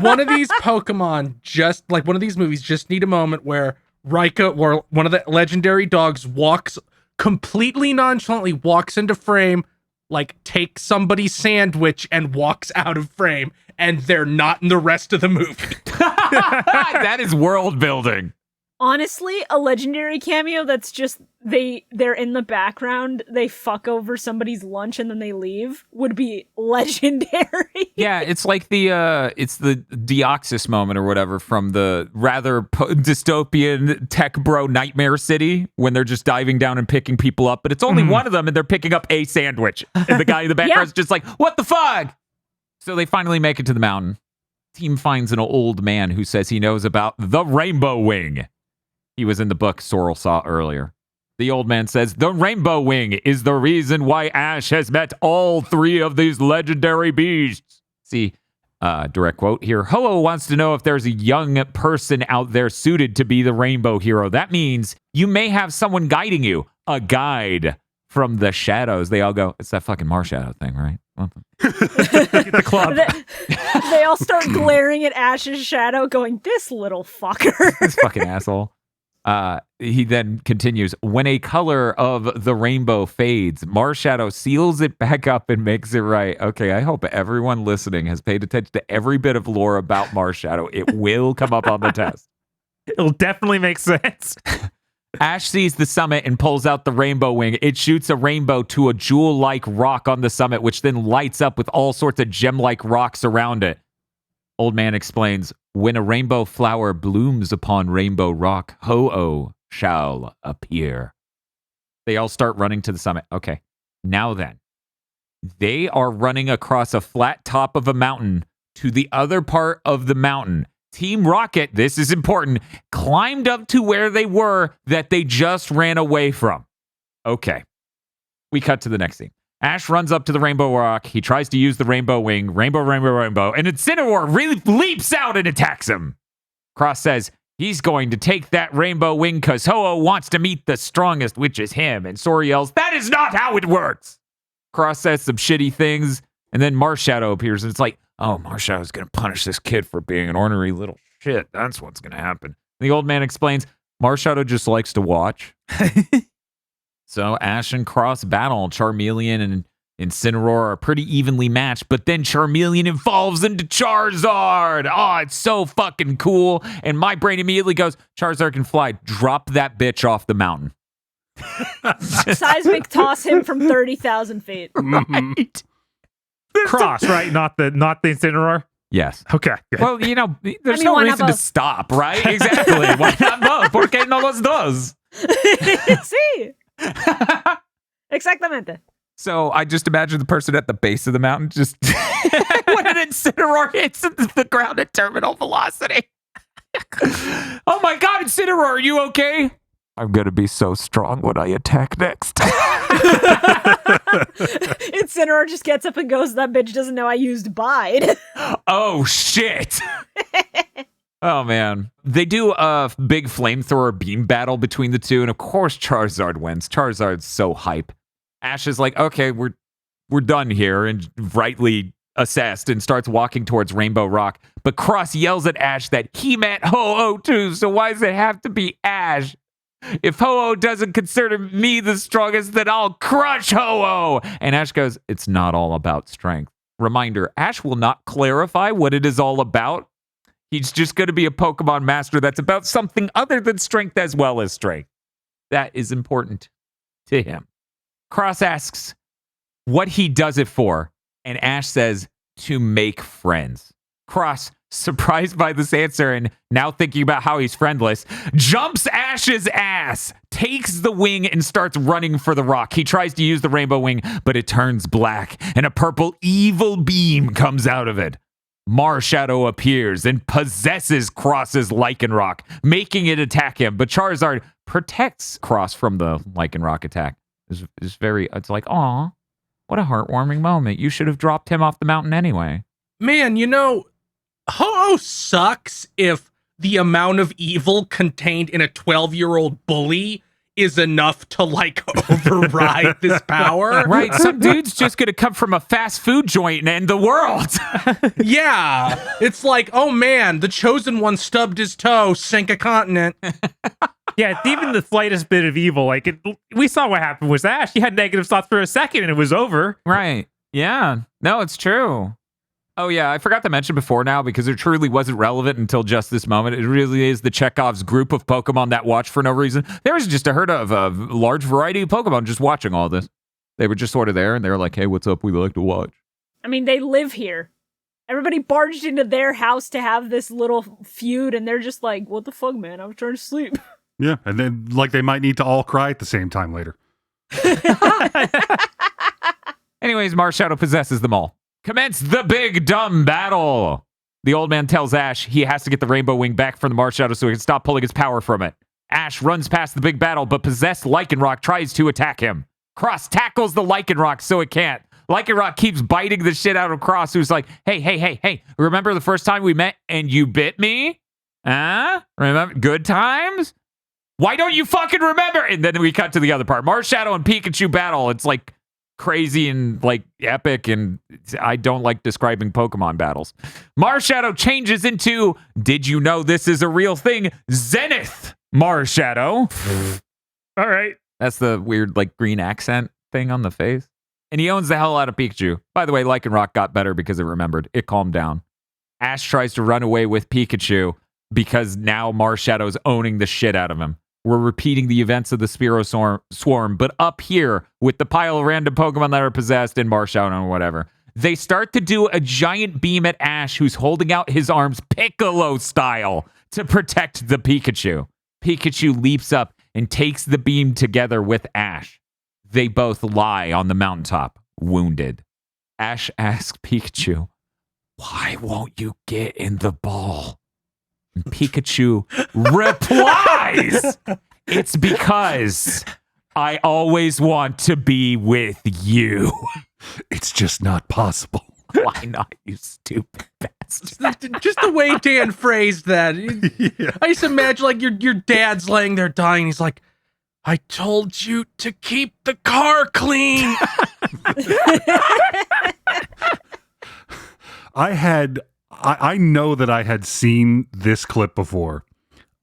One of these Pokemon, just like one of these movies, just need a moment where Raikou, or one of the legendary dogs, completely nonchalantly walks into frame, like takes somebody's sandwich and walks out of frame, and they're not in the rest of the movie. That is world building. Honestly, a legendary cameo that's just they're in the background, they fuck over somebody's lunch and then they leave would be legendary. Yeah, it's like the Deoxys moment or whatever from the rather dystopian tech bro Nightmare City when they're just diving down and picking people up, but it's only one of them and they're picking up a sandwich. And the guy in the background's just like, what the fuck? So they finally make it to the mountain. Team finds an old man who says he knows about the Rainbow Wing. He was in the book Sorrel saw earlier. The old man says, the Rainbow Wing is the reason why Ash has met all three of these legendary beasts. See, direct quote here, Ho-Oh wants to know if there's a young person out there suited to be the rainbow hero. That means you may have someone guiding you, a guide from the shadows. They all go, it's that fucking Marshadow thing, right? Get the club. They all start glaring at Ash's shadow going, this little fucker. This fucking asshole. He then continues, when a color of the rainbow fades, Marshadow seals it back up and makes it right. Okay, I hope everyone listening has paid attention to every bit of lore about Marshadow. It will come up on the test. It'll definitely make sense. Ash sees the summit and pulls out the rainbow wing. It shoots a rainbow to a jewel-like rock on the summit, which then lights up with all sorts of gem-like rocks around it. Old man explains, when a rainbow flower blooms upon rainbow rock, Ho-Oh shall appear. They all start running to the summit. Okay, now then. They are running across a flat top of a mountain to the other part of the mountain. Team Rocket, this is important, climbed up to where they were that they just ran away from. Okay, we cut to the next scene. Ash runs up to the rainbow rock. He tries to use the rainbow wing. Rainbow, rainbow, rainbow. And Incineroar leaps out and attacks him. Cross says he's going to take that rainbow wing because Ho-Oh wants to meet the strongest, which is him. And Sora yells, that is not how it works. Cross says some shitty things. And then Marshadow appears. And it's like, oh, Marshadow's going to punish this kid for being an ornery little shit. That's what's going to happen. The old man explains, Marshadow just likes to watch. So Ash and Cross battle. Charmeleon and Incineroar are pretty evenly matched, but then Charmeleon evolves into Charizard. Oh, it's so fucking cool. And my brain immediately goes, Charizard can fly. Drop that bitch off the mountain. Seismic toss him from 30,000 feet. Right. Cross, right? Not the Incineroar? Yes. Okay. Good. Well, there's no reason to stop, right? Exactly. Why not both? ¿Por qué no los dos? Sí. Exactamente. So I just imagine the person at the base of the mountain just when an Incineroar hits the ground at terminal velocity. Oh my God, Incineroar, are you okay? I'm going to be so strong when I attack next. Incineroar just gets up and goes, that bitch doesn't know I used bide. Oh, shit. Oh, man. They do a big flamethrower beam battle between the two, and of course Charizard wins. Charizard's so hype. Ash is like, okay, we're done here, and rightly assessed, and starts walking towards Rainbow Rock. But Cross yells at Ash that he met Ho-Oh too, so why does it have to be Ash? If Ho-Oh doesn't consider me the strongest, then I'll crush Ho-Oh. And Ash goes, it's not all about strength. Reminder, Ash will not clarify what it is all about. He's just going to be a Pokemon master that's about something other than strength as well as strength. That is important to him. Cross asks what he does it for, and Ash says to make friends. Cross, surprised by this answer and now thinking about how he's friendless, jumps Ash's ass, takes the wing, and starts running for the rock. He tries to use the rainbow wing, but it turns black, and a purple evil beam comes out of it. Marshadow appears and possesses Cross's Lycanroc, making it attack him, but Charizard protects Cross from the Lycanroc attack. It's like, aw, what a heartwarming moment. You should have dropped him off the mountain anyway. Man, Ho-Oh sucks if the amount of evil contained in a 12-year-old bully is enough to, override this power. Right, some dude's just gonna come from a fast food joint and end the world. Yeah, it's like, oh man, the Chosen One stubbed his toe, sank a continent. Yeah, it's even the slightest bit of evil. We saw what happened with Ash. He had negative thoughts for a second and it was over. Right, yeah. No, it's true. Oh, yeah, I forgot to mention before now because it truly wasn't relevant until just this moment. It really is the Chekhov's group of Pokemon that watch for no reason. There was just a herd of a large variety of Pokemon just watching all this. They were just sort of there, and they were like, hey, what's up? We like to watch. I mean, they live here. Everybody barged into their house to have this little feud, and they're just like, what the fuck, man? I was trying to sleep. Yeah, and then like they might need to all cry at the same time later. Anyways, Marshadow possesses them all. Commence the big dumb battle. The old man tells Ash he has to get the Rainbow Wing back from the Marshadow so he can stop pulling his power from it. Ash runs past the big battle, but possessed Lycanroc tries to attack him. Cross tackles the Lycanroc so it can't. Lycanroc keeps biting the shit out of Cross, who's like, hey, remember the first time we met and you bit me? Huh? Remember good times? Why don't you fucking remember? And then we cut to the other part. Marshadow and Pikachu battle. It's like crazy and like epic, and I don't like describing Pokemon battles. Marshadow changes into, did you know this is a real thing? Zenith Marshadow. All right. That's the weird like green accent thing on the face. And he owns the hell out of Pikachu. By the way, Lycanroc got better because it remembered. It calmed down. Ash tries to run away with Pikachu because now Marshadow's owning the shit out of him. We're repeating the events of the Spearow Swarm, but up here with the pile of random Pokemon that are possessed and Marshadow or whatever. They start to do a giant beam at Ash, who's holding out his arms Piccolo style to protect the Pikachu. Pikachu leaps up and takes the beam together with Ash. They both lie on the mountaintop, wounded. Ash asks Pikachu, why won't you get in the ball? And Pikachu replies, it's because I always want to be with you. It's just not possible. Why not, you stupid bastard? Just the way Dan phrased that. Yeah. I just imagine like your dad's laying there dying. He's like, I told you to keep the car clean. I know that I had seen this clip before.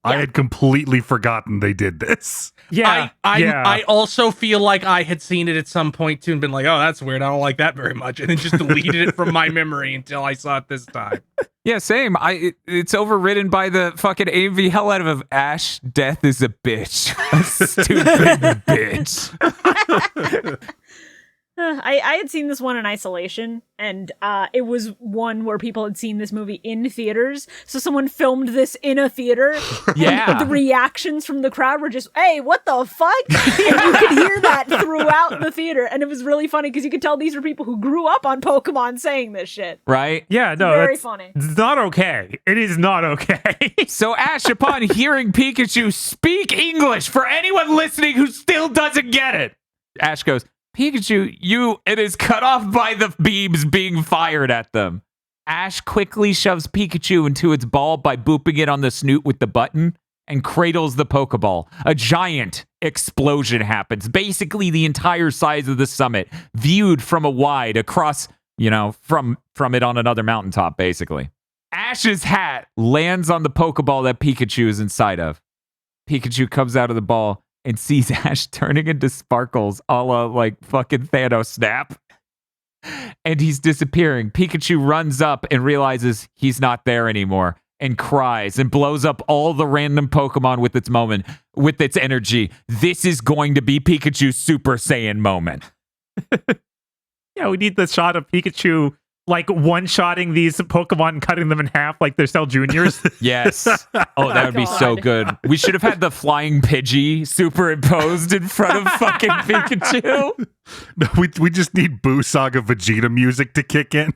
I had completely forgotten they did this. Yeah. I also feel like I had seen it at some point too and been like, oh, that's weird. I don't like that very much. And then just deleted it from my memory until I saw it this time. Yeah, same. It's overridden by the fucking AMV hell out of Ash. Death is a bitch. A stupid bitch. I had seen this one in isolation, and it was one where people had seen this movie in theaters. So someone filmed this in a theater. Yeah. And the reactions from the crowd were just, hey, what the fuck? And you could hear that throughout the theater. And it was really funny because you could tell these were people who grew up on Pokemon saying this shit. Right? Yeah, no, Very that's funny. It's not okay. It is not okay. So Ash, upon hearing Pikachu speak English, for anyone listening who still doesn't get it, Ash goes, Pikachu, it is cut off by the beams being fired at them. Ash quickly shoves Pikachu into its ball by booping it on the snoot with the button and cradles the Pokeball. A giant explosion happens. Basically the entire size of the summit, viewed from a wide across, from it on another mountaintop, basically. Ash's hat lands on the Pokeball that Pikachu is inside of. Pikachu comes out of the ball and sees Ash turning into sparkles a la like fucking Thanos snap. And he's disappearing. Pikachu runs up and realizes he's not there anymore and cries and blows up all the random Pokemon with its energy. This is going to be Pikachu's Super Saiyan moment. Yeah, we need the shot of Pikachu like one-shotting these Pokemon and cutting them in half like they're Cell Juniors. Yes. Oh, that would be so good. We should have had the flying Pidgey superimposed in front of fucking Pikachu. No, we just need Boo Saga Vegeta music to kick in.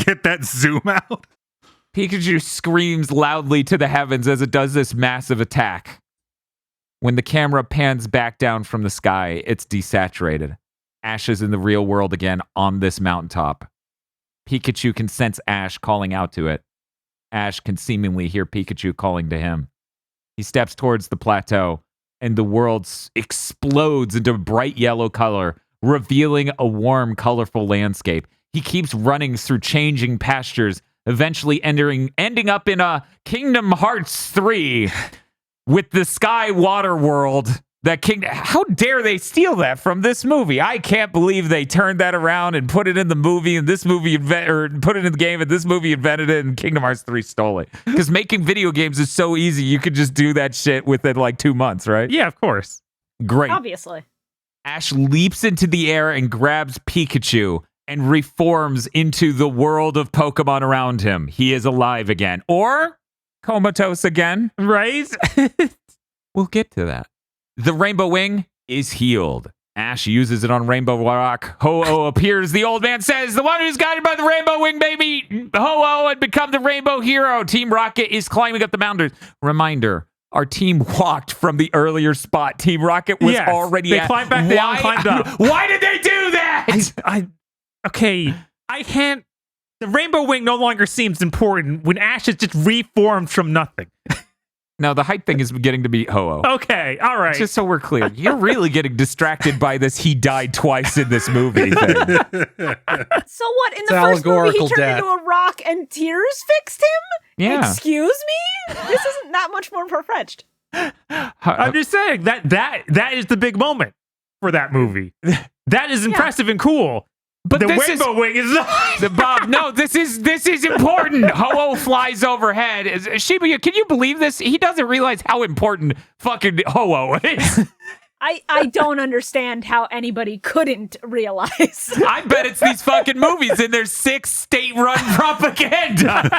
Get that zoom out. Pikachu screams loudly to the heavens as it does this massive attack. When the camera pans back down from the sky, it's desaturated. Ash is in the real world again on this mountaintop. Pikachu can sense Ash calling out to it. Ash can seemingly hear Pikachu calling to him. He steps towards the plateau, and the world explodes into bright yellow color, revealing a warm, colorful landscape. He keeps running through changing pastures, eventually ending up in a Kingdom Hearts 3 with the Sky Water World That how dare they steal that from this movie? I can't believe they turned that around and put it in the movie, and this movie put it in the game, and this movie invented it, and Kingdom Hearts 3 stole it. Because making video games is so easy, you could just do that shit within like 2 months, right? Yeah, of course. Great. Obviously. Ash leaps into the air and grabs Pikachu and reforms into the world of Pokemon around him. He is alive again. Or comatose again. Right? We'll get to that. The Rainbow Wing is healed. Ash uses it on Rainbow Rock. Ho-Oh appears. The old man says, the one who's guided by the Rainbow Wing, baby, Ho-Oh, had become the Rainbow Hero. Team Rocket is climbing up the mountains. Reminder, our team walked from the earlier spot. Team Rocket was already they climbed back down, climbed up. Why did they do that? Okay, I can't. The Rainbow Wing no longer seems important when Ash is just reformed from nothing. No, the hype thing is getting to be Ho-Oh. Okay, all right. Just so we're clear, you're really getting distracted by this he died twice in this movie thing. So what, in the first movie he turned into a rock and tears fixed him? Yeah. Excuse me? This isn't that much more far-fetched. I'm just saying that is the big moment for that movie. That is impressive and cool. But the Rainbow Wing is not. Bob, no, this is important. Ho-Oh flies overhead. Shibuya, can you believe this? He doesn't realize how important fucking Ho-Oh is. I don't understand how anybody couldn't realize. I bet it's these fucking movies and their 6 state-run propaganda.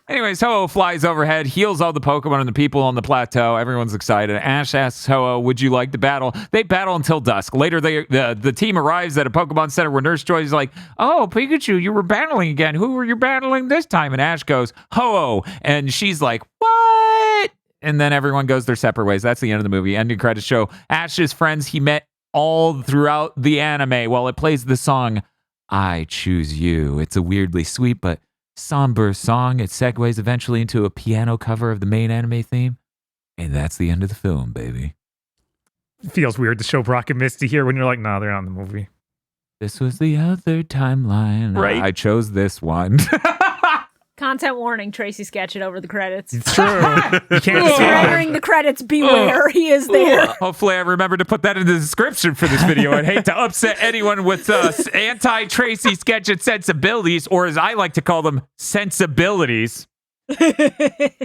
Anyways, Ho-Oh flies overhead, heals all the Pokemon and the people on the plateau. Everyone's excited. Ash asks Ho-Oh, would you like to battle? They battle until dusk. Later, the team arrives at a Pokemon Center where Nurse Joy is like, oh, Pikachu, you were battling again. Who were you battling this time? And Ash goes, Ho-Oh. And she's like, what? And then everyone goes their separate ways. That's the end of the movie. Ending credits show Ash's friends he met all throughout the anime while it plays the song, I Choose You. It's a weirdly sweet but somber song. It segues eventually into a piano cover of the main anime theme. And that's the end of the film, baby. It feels weird to show Brock and Misty here when you're like, nah, they're not in the movie. This was the other timeline. Right. I chose this one. Content warning, Tracy sketched it over the credits. It's true. You can't If you're entering the credits, beware, he is there. Hopefully I remember to put that in the description for this video. I'd hate to upset anyone with anti-Tracy sketch and sensibilities, or as I like to call them, sensibilities.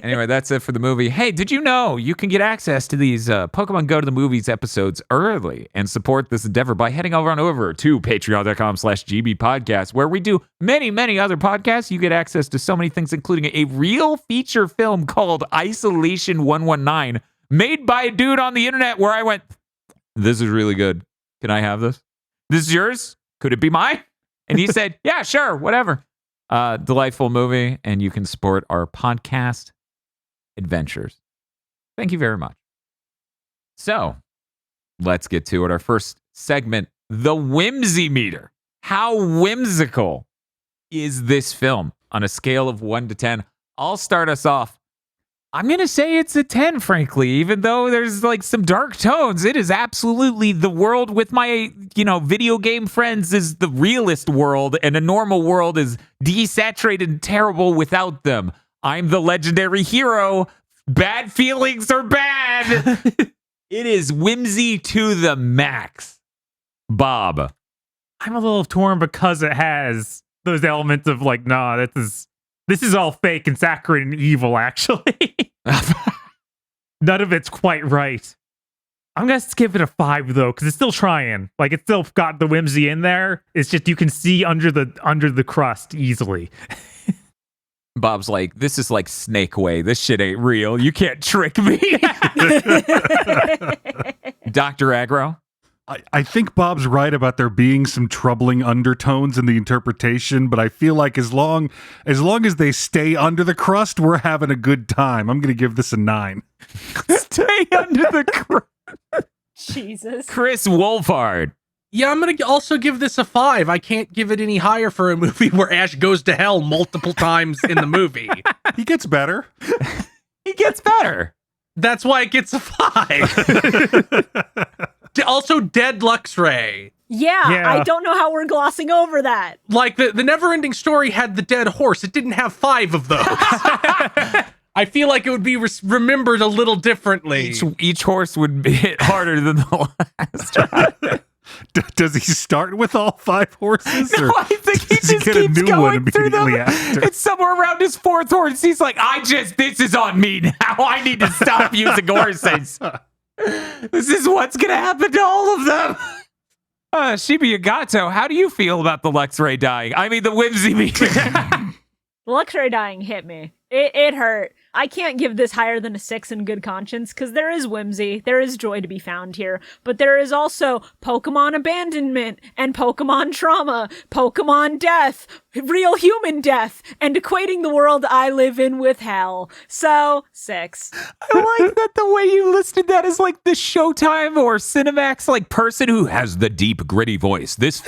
Anyway, that's it for the movie. Hey, did you know you can get access to these Pokemon Go to the Movies episodes early and support this endeavor by heading over to patreon.com/gbpodcast, where we do many, many other podcasts. You get access to so many things, including a real feature film called Isolation 119, made by a dude on the internet where I went, this is really good. Can I have this? This is yours? Could it be mine? And he said, yeah, sure, whatever. Delightful movie, and you can support our podcast adventures. Thank you very much. So, let's get to it. Our first segment, the Whimsy Meter. How whimsical is this film on a scale of 1 to 10? I'll start us off. I'm going to say it's a 10, frankly, even though there's like some dark tones. It is absolutely the world with my, video game friends is the realist world, and a normal world is desaturated and terrible without them. I'm the legendary hero. Bad feelings are bad. It is whimsy to the max. Bob. I'm a little torn because it has those elements of like, nah, this is all fake and saccharine and evil, actually. None of it's quite right. I'm going to give it a 5, though, because it's still trying. Like, it's still got the whimsy in there. It's just you can see under the crust easily. Bob's like, this is like Snake Way. This shit ain't real. You can't trick me. Dr. Aggro? I think Bob's right about there being some troubling undertones in the interpretation, but I feel like as long as they stay under the crust, we're having a good time. I'm going to give this a 9. Stay under the crust. Jesus. Chris Wolfhard. Yeah, I'm going to also give this a 5. I can't give it any higher for a movie where Ash goes to hell multiple times in the movie. He gets better. He gets better. That's why it gets a 5. Also, dead Luxray. Yeah, I don't know how we're glossing over that. Like, the Neverending Story had the dead horse. It didn't have 5 of those. I I feel like it would be remembered a little differently. Each horse would be hit harder than the last ride. Does he start with all 5 horses? No, Or I think he does he just get a keeps new one going through them. immediately after? It's somewhere around his 4th horse. He's like, this is on me now. I need to stop using horses. This is what's going to happen to all of them. Shibuya Gato, how do you feel about the Luxray dying? I mean, the Whimsy meter. Luxray dying hit me. It hurt. I can't give this higher than a 6 in good conscience because there is whimsy, there is joy to be found here, but there is also Pokemon abandonment and Pokemon trauma, Pokemon death, real human death, and equating the world I live in with hell. So, 6. I like that the way you listed that as like the Showtime or Cinemax like person who has the deep, gritty voice. This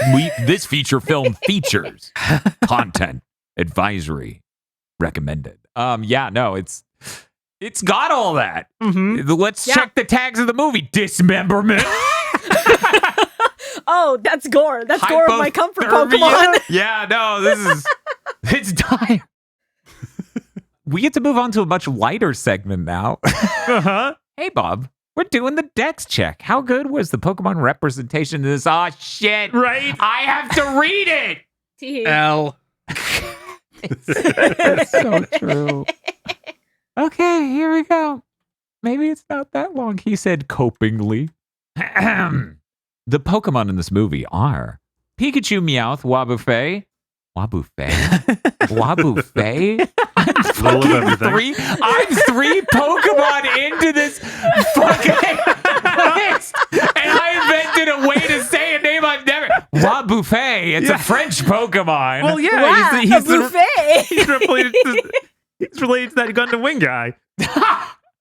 feature film features content advisory recommended. Yeah, no, it's got all that. Let's check the tags of the movie. Dismemberment. Oh, that's gore. That's gore of my comfort Pokemon. Yeah, no, it's dire. We get to move on to a much lighter segment now. Hey, Bob, we're doing the Dex check. How good was the Pokemon representation in this? Oh, shit. Right? I have to read it. L. It's so true. Okay, here we go. Maybe it's not that long, he said copingly. The Pokemon in this movie are Pikachu, Meowth, Wabufei. I'm 3 Pokemon into this fucking list, and I invented a way to say a name I've never. Wabufei. It's a French Pokemon. Well, yeah, Wow, he's a buffet. he's related to that Gundam Wing guy.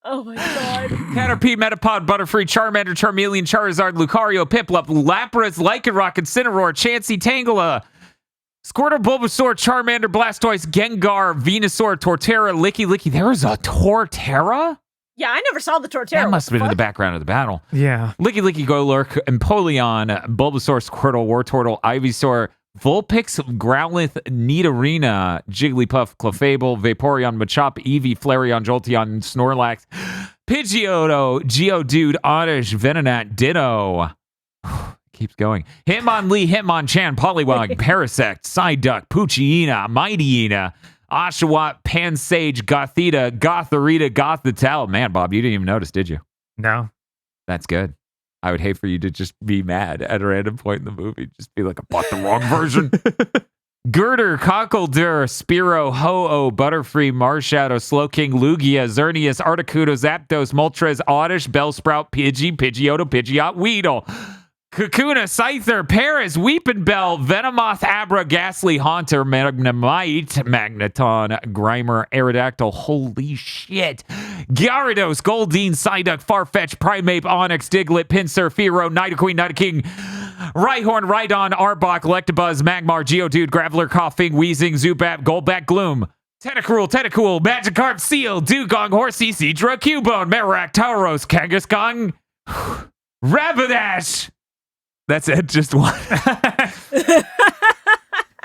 Oh my god. Caterpie, Metapod, Butterfree, Charmander, Charmeleon, Charizard, Lucario, Piplup, Lapras, Lycanroc, Incineroar, Chansey, Tangela, Squirtle, Bulbasaur, Charmander, Blastoise, Gengar, Venusaur, Torterra, Licky. There was a Torterra? Yeah, I never saw the Torterra. That must have been in the Fuck? background of the battle. Yeah. Licky, Golurk, Empoleon, Bulbasaur, Squirtle, Wartortle, Ivysaur, Vulpix, Growlithe, Nidorina, Jigglypuff, Clefable, Vaporeon, Machop, Eevee, Flareon, Jolteon, Snorlax, Pidgeotto, Geodude, Oddish, Venonat, Ditto. Keeps going. Hitmonlee, Hitmonchan, Poliwag, Parasect, Psyduck, Poochyena, Mightyena, Oshawott, Pansage, Gothita, Gothorita, Gothitelle. Man, Bob, you didn't even notice, did you? No. That's good. I would hate for you to just be mad at a random point in the movie. Just be like, I bought the wrong version. Girder, Cockledure, Spearow, Ho-Oh, Butterfree, Marshadow, Slowking, Lugia, Xerneas, Articuno, Zapdos, Moltres, Oddish, Bellsprout, Pidgey, Pidgeotto, Pidgeot, Weedle, Kakuna, Scyther, Paris, Weepinbell, Venomoth, Abra, Ghastly, Haunter, Magnemite, Magneton, Grimer, Aerodactyl, holy shit, Gyarados, Goldeen, Psyduck, Farfetch, Primeape, Onyx, Diglett, Pinsir, Fearow, Nidoqueen, Nidoking, Rhyhorn, Rhydon, Arbok, Electabuzz, Magmar, Geodude, Graveler, Coughing, Wheezing, Zubat, Golbat, Gloom, Tentacool, Magikarp, Seal, Dugong, Horsey, Seadra, Cubone, Merak, Tauros, Kangaskhan, Rapidash. That's it, just one.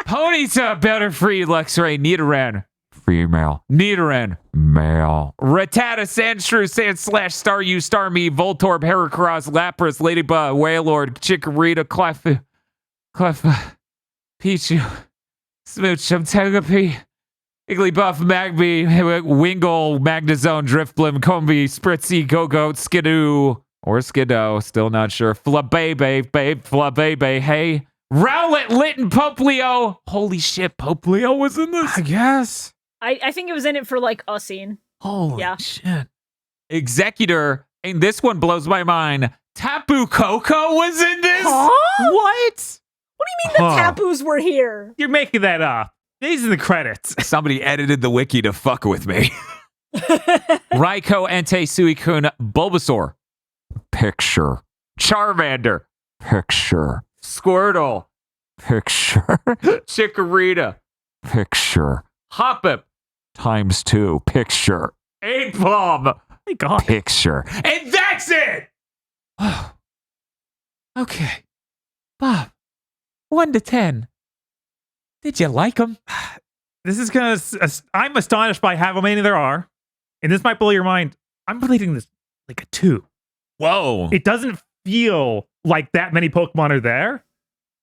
Ponyta, Butterfree, Luxray, Nidoran, female. Nidoran, male. Rattata, Sandshrew, Sandslash, Staryu, Starmie, Voltorb, Heracross, Lapras, Ladybug, Wailord, Chikorita, Clef, Pichu, Smoochum, Togepi, Igglybuff, Magby, Wingull, Magnezone, Drifblim, Combee, Spritzy, Gogoat, Skidoo, or Skiddo, still not sure. Flabebe, hey. Rowlet, Litten, Poplio. Holy shit, Poplio was in this? I guess. I think it was in it for like a scene. Holy Yeah. shit. Executor, and this one blows my mind. Tapu Koko was in this? Huh? What? What do you mean the Tapus were here? You're making that up. These are the credits. Somebody edited the wiki to fuck with me. Raikou, Entei, Suicune, Bulbasaur. Picture. Charmander. Picture. Squirtle. Picture. Chikorita. Picture. Hoppip. ×2. Picture. 8-Bomb. My God. Picture. And that's it! Okay. Bob, 1 to 10. Did you like them? This is gonna. I'm astonished by how many there are and this might blow your mind, I'm rating this like a 2. Whoa. It doesn't feel like that many Pokemon are there.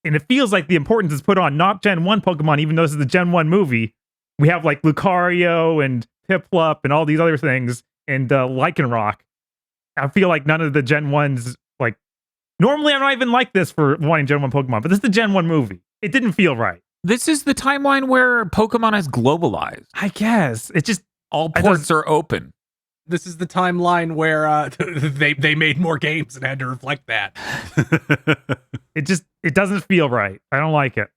And it feels like the importance is put on not Gen 1 Pokemon, even though this is the Gen 1 movie. We have like Lucario and Piplup and all these other things and Lycanroc. I feel like none of the Gen 1s, like, normally I'm not even like this for wanting Gen 1 Pokemon, but this is the Gen 1 movie. It didn't feel right. This is the timeline where Pokemon has globalized. I guess. It just, all ports are open. This is the timeline where they made more games and had to reflect that. it doesn't feel right. I don't like it.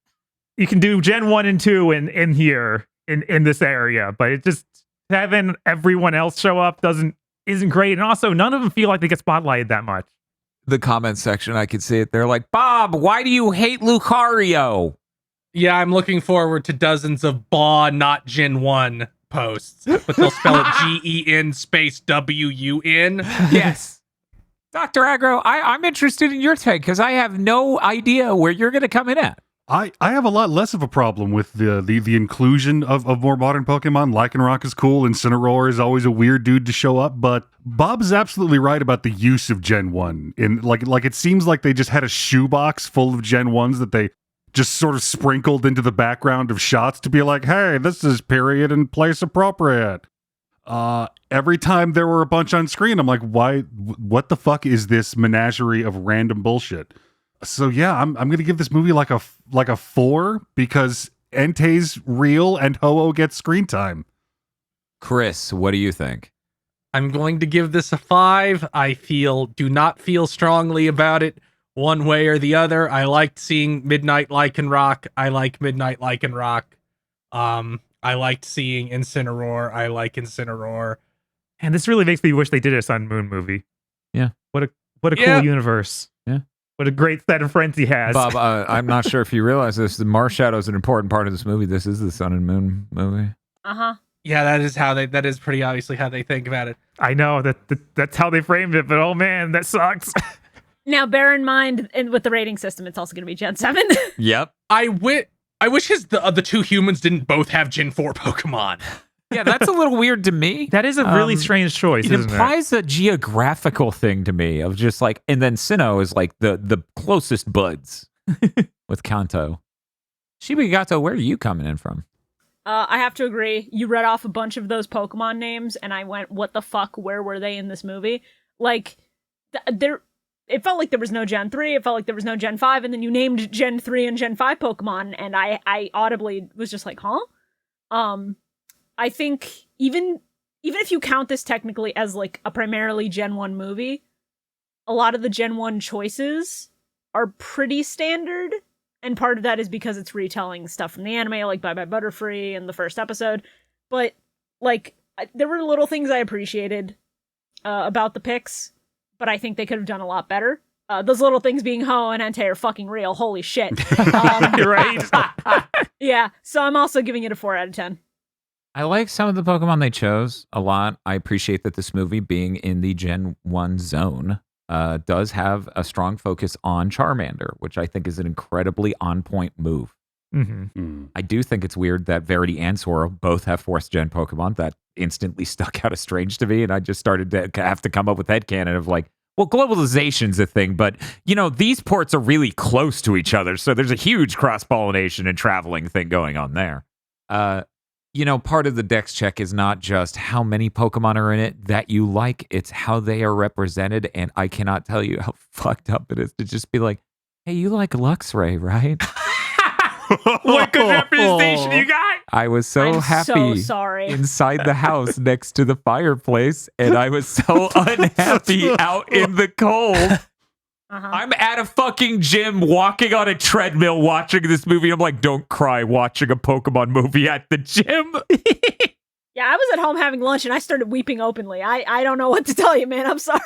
You can do Gen 1 and 2 in here, in this area, but it just, having everyone else show up isn't great. And also, none of them feel like they get spotlighted that much. The comment section, I could see it. They're like, Bob, why do you hate Lucario? Yeah, I'm looking forward to dozens of Baw not Gen 1 posts, but they'll spell it GEN space WUN. Yes. Dr. Aggro, I'm interested in your take because I have no idea where you're going to come in at. I have a lot less of a problem with the inclusion of more modern Pokemon. Lycanroc is cool, Incineroar is always a weird dude to show up, but Bob is absolutely right about the use of Gen 1. Like it seems like they just had a shoebox full of Gen 1s that they just sort of sprinkled into the background of shots to be like, hey, this is period and place appropriate. Every time there were a bunch on screen, I'm like, what the fuck is this menagerie of random bullshit? So yeah, I'm gonna give this movie like a 4 because Entei's real and Ho-Oh gets screen time. Chris, what do you think? I'm going to give this a 5. I do not feel strongly about it one way or the other. I liked seeing Midnight Lycanroc. I like Midnight Lycanroc. I liked seeing Incineroar. I like Incineroar. And this really makes me wish they did a Sun Moon movie. Yeah. What a cool universe. Yeah. What a great set of friends he has. Bob, I'm not sure if you realize this. The Marshadow is an important part of this movie. This is the Sun and Moon movie. Uh-huh. Yeah, that is pretty obviously how they think about it. I know that's how they framed it, but oh man, that sucks. Now, bear in mind, and with the rating system, it's also going to be Gen 7. Yep. I wish the two humans didn't both have Gen 4 Pokemon. Yeah, that's a little weird to me. That is a really strange choice, It isn't implies a geographical thing to me of just like, and then Sinnoh is like the closest buds with Kanto. Shibigato, where are you coming in from? I have to agree. You read off a bunch of those Pokemon names, and I went, what the fuck? Where were they in this movie? Like, it felt like there was no Gen 3, it felt like there was no Gen 5, and then you named Gen 3 and Gen 5 Pokemon, and I audibly was just like, huh? I think even if you count this technically as like a primarily Gen 1 movie, a lot of the Gen 1 choices are pretty standard, and part of that is because it's retelling stuff from the anime, like Bye Bye Butterfree in the first episode, but like there were little things I appreciated about the picks, but I think they could have done a lot better. Those little things being Ho and Entei are fucking real. Holy shit. Right? Yeah, so I'm also giving it a 4 out of 10. I like some of the Pokemon they chose a lot. I appreciate that this movie, being in the Gen 1 zone, does have a strong focus on Charmander, which I think is an incredibly on-point move. Mm-hmm. I do think it's weird that Verity and Swirl both have 4th Gen Pokemon. That instantly stuck out as strange to me, and I just started to have to come up with headcanon of like, well, globalization's a thing, but, you know, these ports are really close to each other, so there's a huge cross-pollination and traveling thing going on there. You know, part of the Dex check is not just how many Pokemon are in it that you like, it's how they are represented, and I cannot tell you how fucked up it is to just be like, hey, you like Luxray, right? What good representation you got? I was so I'm happy so sorry. inside the house next to the fireplace, and I was so unhappy out in the cold. Uh-huh. I'm at a fucking gym walking on a treadmill watching this movie. I'm like, don't cry watching a Pokemon movie at the gym. Yeah, I was at home having lunch and I started weeping openly. I don't know what to tell you, man. I'm sorry.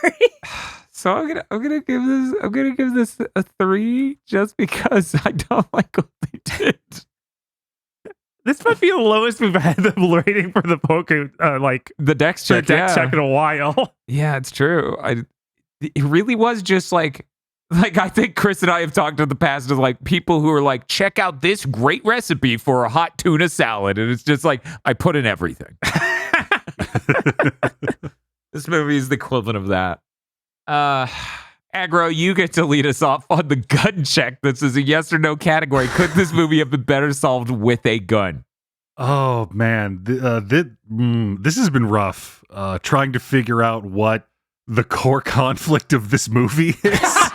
So I'm gonna give this a 3 just because I don't like what they did. This might be the lowest we've had the rating for the the Dex check. check in a while. Yeah, it's true. It really was just like I think Chris and I have talked in the past of like people who are like, check out this great recipe for a hot tuna salad. And it's just like, I put in everything. This movie is the equivalent of that. Aggro, you get to lead us off on the gun check. This is a yes or no category. Could this movie have been better solved with a gun? Oh man, this has been rough. Trying to figure out what the core conflict of this movie is.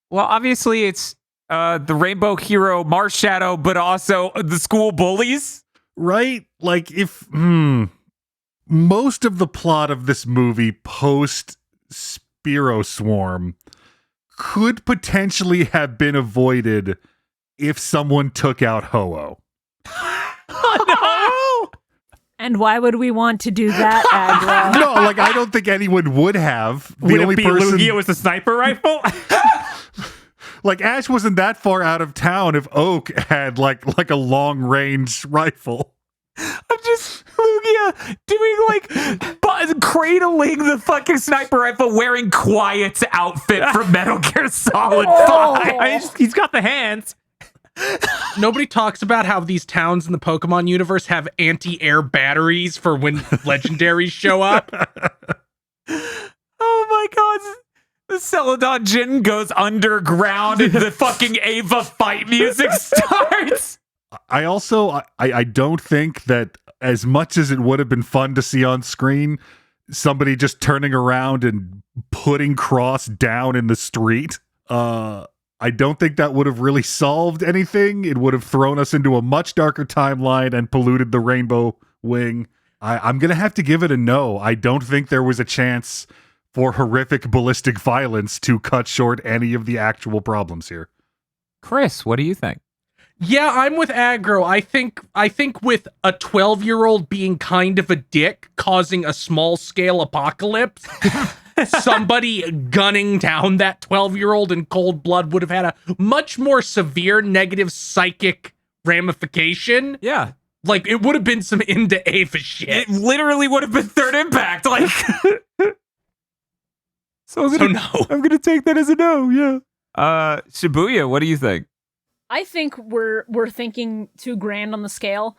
Well, obviously it's the rainbow hero Mars Shadow, but also the school bullies. Right? Like if most of the plot of this movie post Spiro Swarm could potentially have been avoided if someone took out Ho-Oh. Oh, no! And why would we want to do that, Aggro? No, like I don't think anyone would have. Would it be Lugia with the sniper rifle? Like Ash wasn't that far out of town if Oak had like a long range rifle. I'm just Lugia doing cradling the fucking sniper rifle, wearing Quiet's outfit from Metal Gear Solid 5. He's got the hands. Nobody talks about how these towns in the Pokemon universe have anti-air batteries for when legendaries show up. Oh my god. The Celadon Jin goes underground and the fucking Ava fight music starts. I also I don't think that as much as it would have been fun to see on screen, somebody just turning around and putting Cross down in the street, I don't think that would have really solved anything. It would have thrown us into a much darker timeline and polluted the Rainbow Wing. I'm going to have to give it a no. I don't think there was a chance for horrific ballistic violence to cut short any of the actual problems here. Chris, what do you think? Yeah, I'm with Aggro. I think with a 12-year-old being kind of a dick causing a small-scale apocalypse, somebody gunning down that 12-year-old in cold blood would have had a much more severe negative psychic ramification. Yeah. Like, it would have been some into Ava shit. It literally would have been Third Impact. Like, so no. I'm gonna take that as a no. Yeah. Shibuya, what do you think? I think we're thinking too grand on the scale.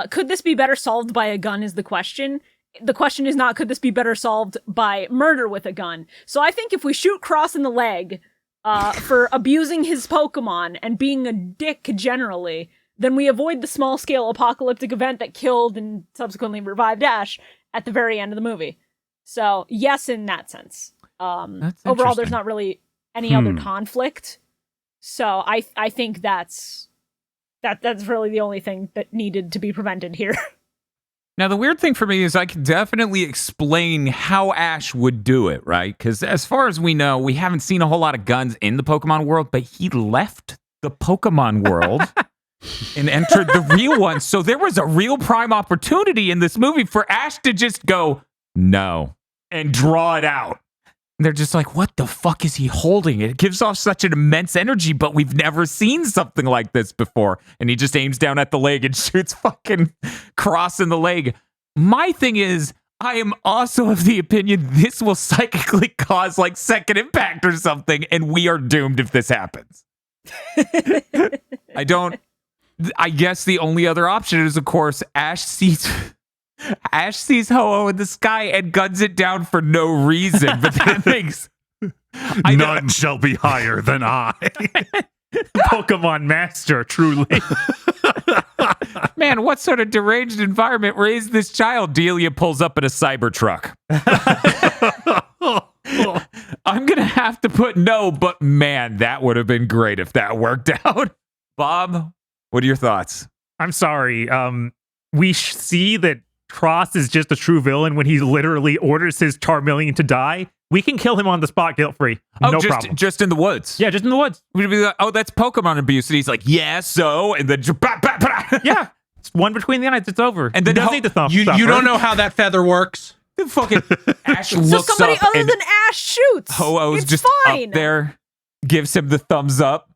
Could this be better solved by a gun is the question. The question is not, could this be better solved by murder with a gun? So I think if we shoot Cross in the leg for abusing his Pokemon and being a dick generally, then we avoid the small-scale apocalyptic event that killed and subsequently revived Ash at the very end of the movie. So yes, in that sense. Overall, there's not really any other conflict. So I think that's really the only thing that needed to be prevented here. Now, the weird thing for me is I can definitely explain how Ash would do it, right? Because as far as we know, we haven't seen a whole lot of guns in the Pokemon world, but he left the Pokemon world and entered the real one. So there was a real prime opportunity in this movie for Ash to just go, no, and draw it out. And they're just like, what the fuck is he holding? It gives off such an immense energy, but we've never seen something like this before. And he just aims down at the leg and shoots fucking Cross in the leg. My thing is, I am also of the opinion this will psychically cause like Second Impact or something, and we are doomed if this happens. I guess the only other option is, of course, Ash sees Ho-Oh in the sky and guns it down for no reason, but then it thinks none shall be higher than I. Pokemon Master, truly. Man, what sort of deranged environment raised this child? Delia pulls up in a Cybertruck. I'm gonna have to put no, but man, that would have been great if that worked out. Bob, what are your thoughts? I'm sorry. We see that Cross is just a true villain when he literally orders his Charmeleon to die. We can kill him on the spot guilt-free. No problem. Just in the woods. Yeah, just in the woods. We'd be like, oh, that's Pokemon abuse. And he's like, yeah, so. And then, yeah, it's one between the eyes. It's over. And then doesn't need the thumb. You don't know how that feather works. Fucking Ash So looks somebody up other and than Ash shoots. Ho-Oh's It's just fine. up there, gives him the thumbs up.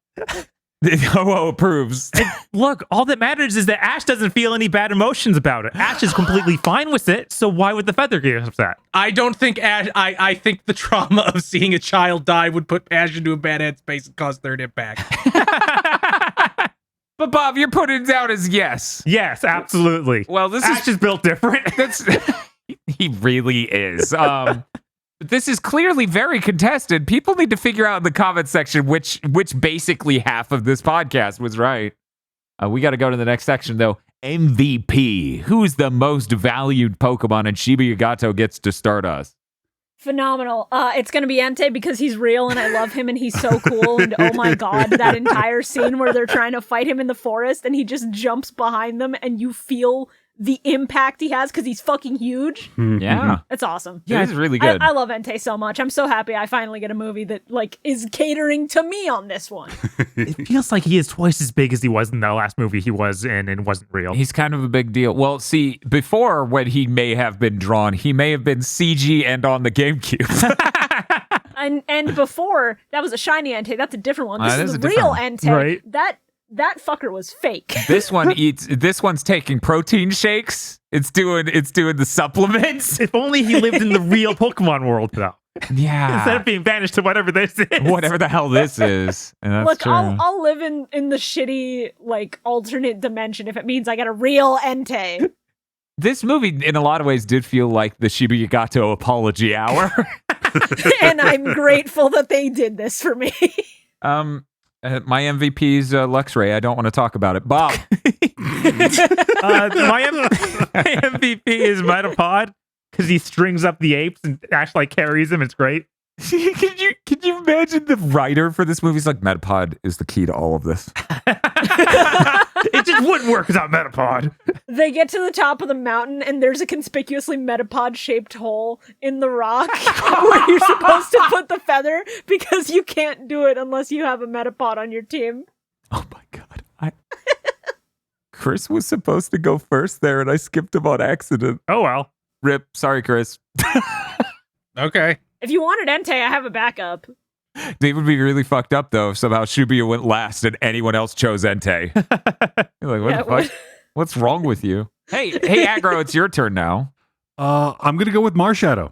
Ho-Oh approves. And look, all that matters is that Ash doesn't feel any bad emotions about it. Ash is completely fine with it, so why would the feather get upset? I don't think Ash. I think the trauma of seeing a child die would put Ash into a bad headspace and cause Third Impact. But Bob, you're putting it down as yes. Yes, absolutely. Well, this Ash is built different. He really is. This is clearly very contested. People need to figure out in the comment section which basically half of this podcast was right. We got to go to the next section, though. MVP. Who's the most valued Pokemon? And Shiba Yagato gets to start us. Phenomenal. It's going to be Entei because he's real and I love him and he's so cool. And oh my God, that entire scene where they're trying to fight him in the forest and he just jumps behind them and you feel the impact he has because he's fucking huge. Yeah. It's awesome. Yeah, it's really good. I love Entei so much. I'm so happy I finally get a movie that like is catering to me on this one. It feels like he is twice as big as he was in the last movie he was in and wasn't real. He's kind of a big deal. Well, see, before when he may have been drawn, he may have been CG and on the GameCube. and before, that was a shiny Entei. That's a different one. This is the real Entei. Right. That fucker was fake. This one's taking protein shakes. It's doing the supplements. If only he lived in the real Pokemon world, though. Yeah. Instead of being banished to whatever this is. Whatever the hell this is. And that's Look, true. I'll live in the shitty, like, alternate dimension if it means I get a real Entei. This movie, in a lot of ways, did feel like the Shiba Yagato apology hour. And I'm grateful that they did this for me. My MVP is Luxray. I don't want to talk about it. Bob. My MVP is Metapod because he strings up the apes and Ash like carries him. It's great. Can you imagine the writer for this movie? He's like, Metapod is the key to all of this. It just wouldn't work without Metapod. They get to the top of the mountain and there's a conspicuously Metapod-shaped hole in the rock where you're supposed to put the feather because you can't do it unless you have a Metapod on your team. Oh my God. Chris was supposed to go first there and I skipped him on accident. Oh, well. Rip. Sorry, Chris. Okay. If you wanted Entei, I have a backup. They would be really fucked up, though, if somehow Shibuya went last and anyone else chose Entei. You're like, what the fuck? What's wrong with you? Hey, Aggro, it's your turn now. I'm going to go with Marshadow.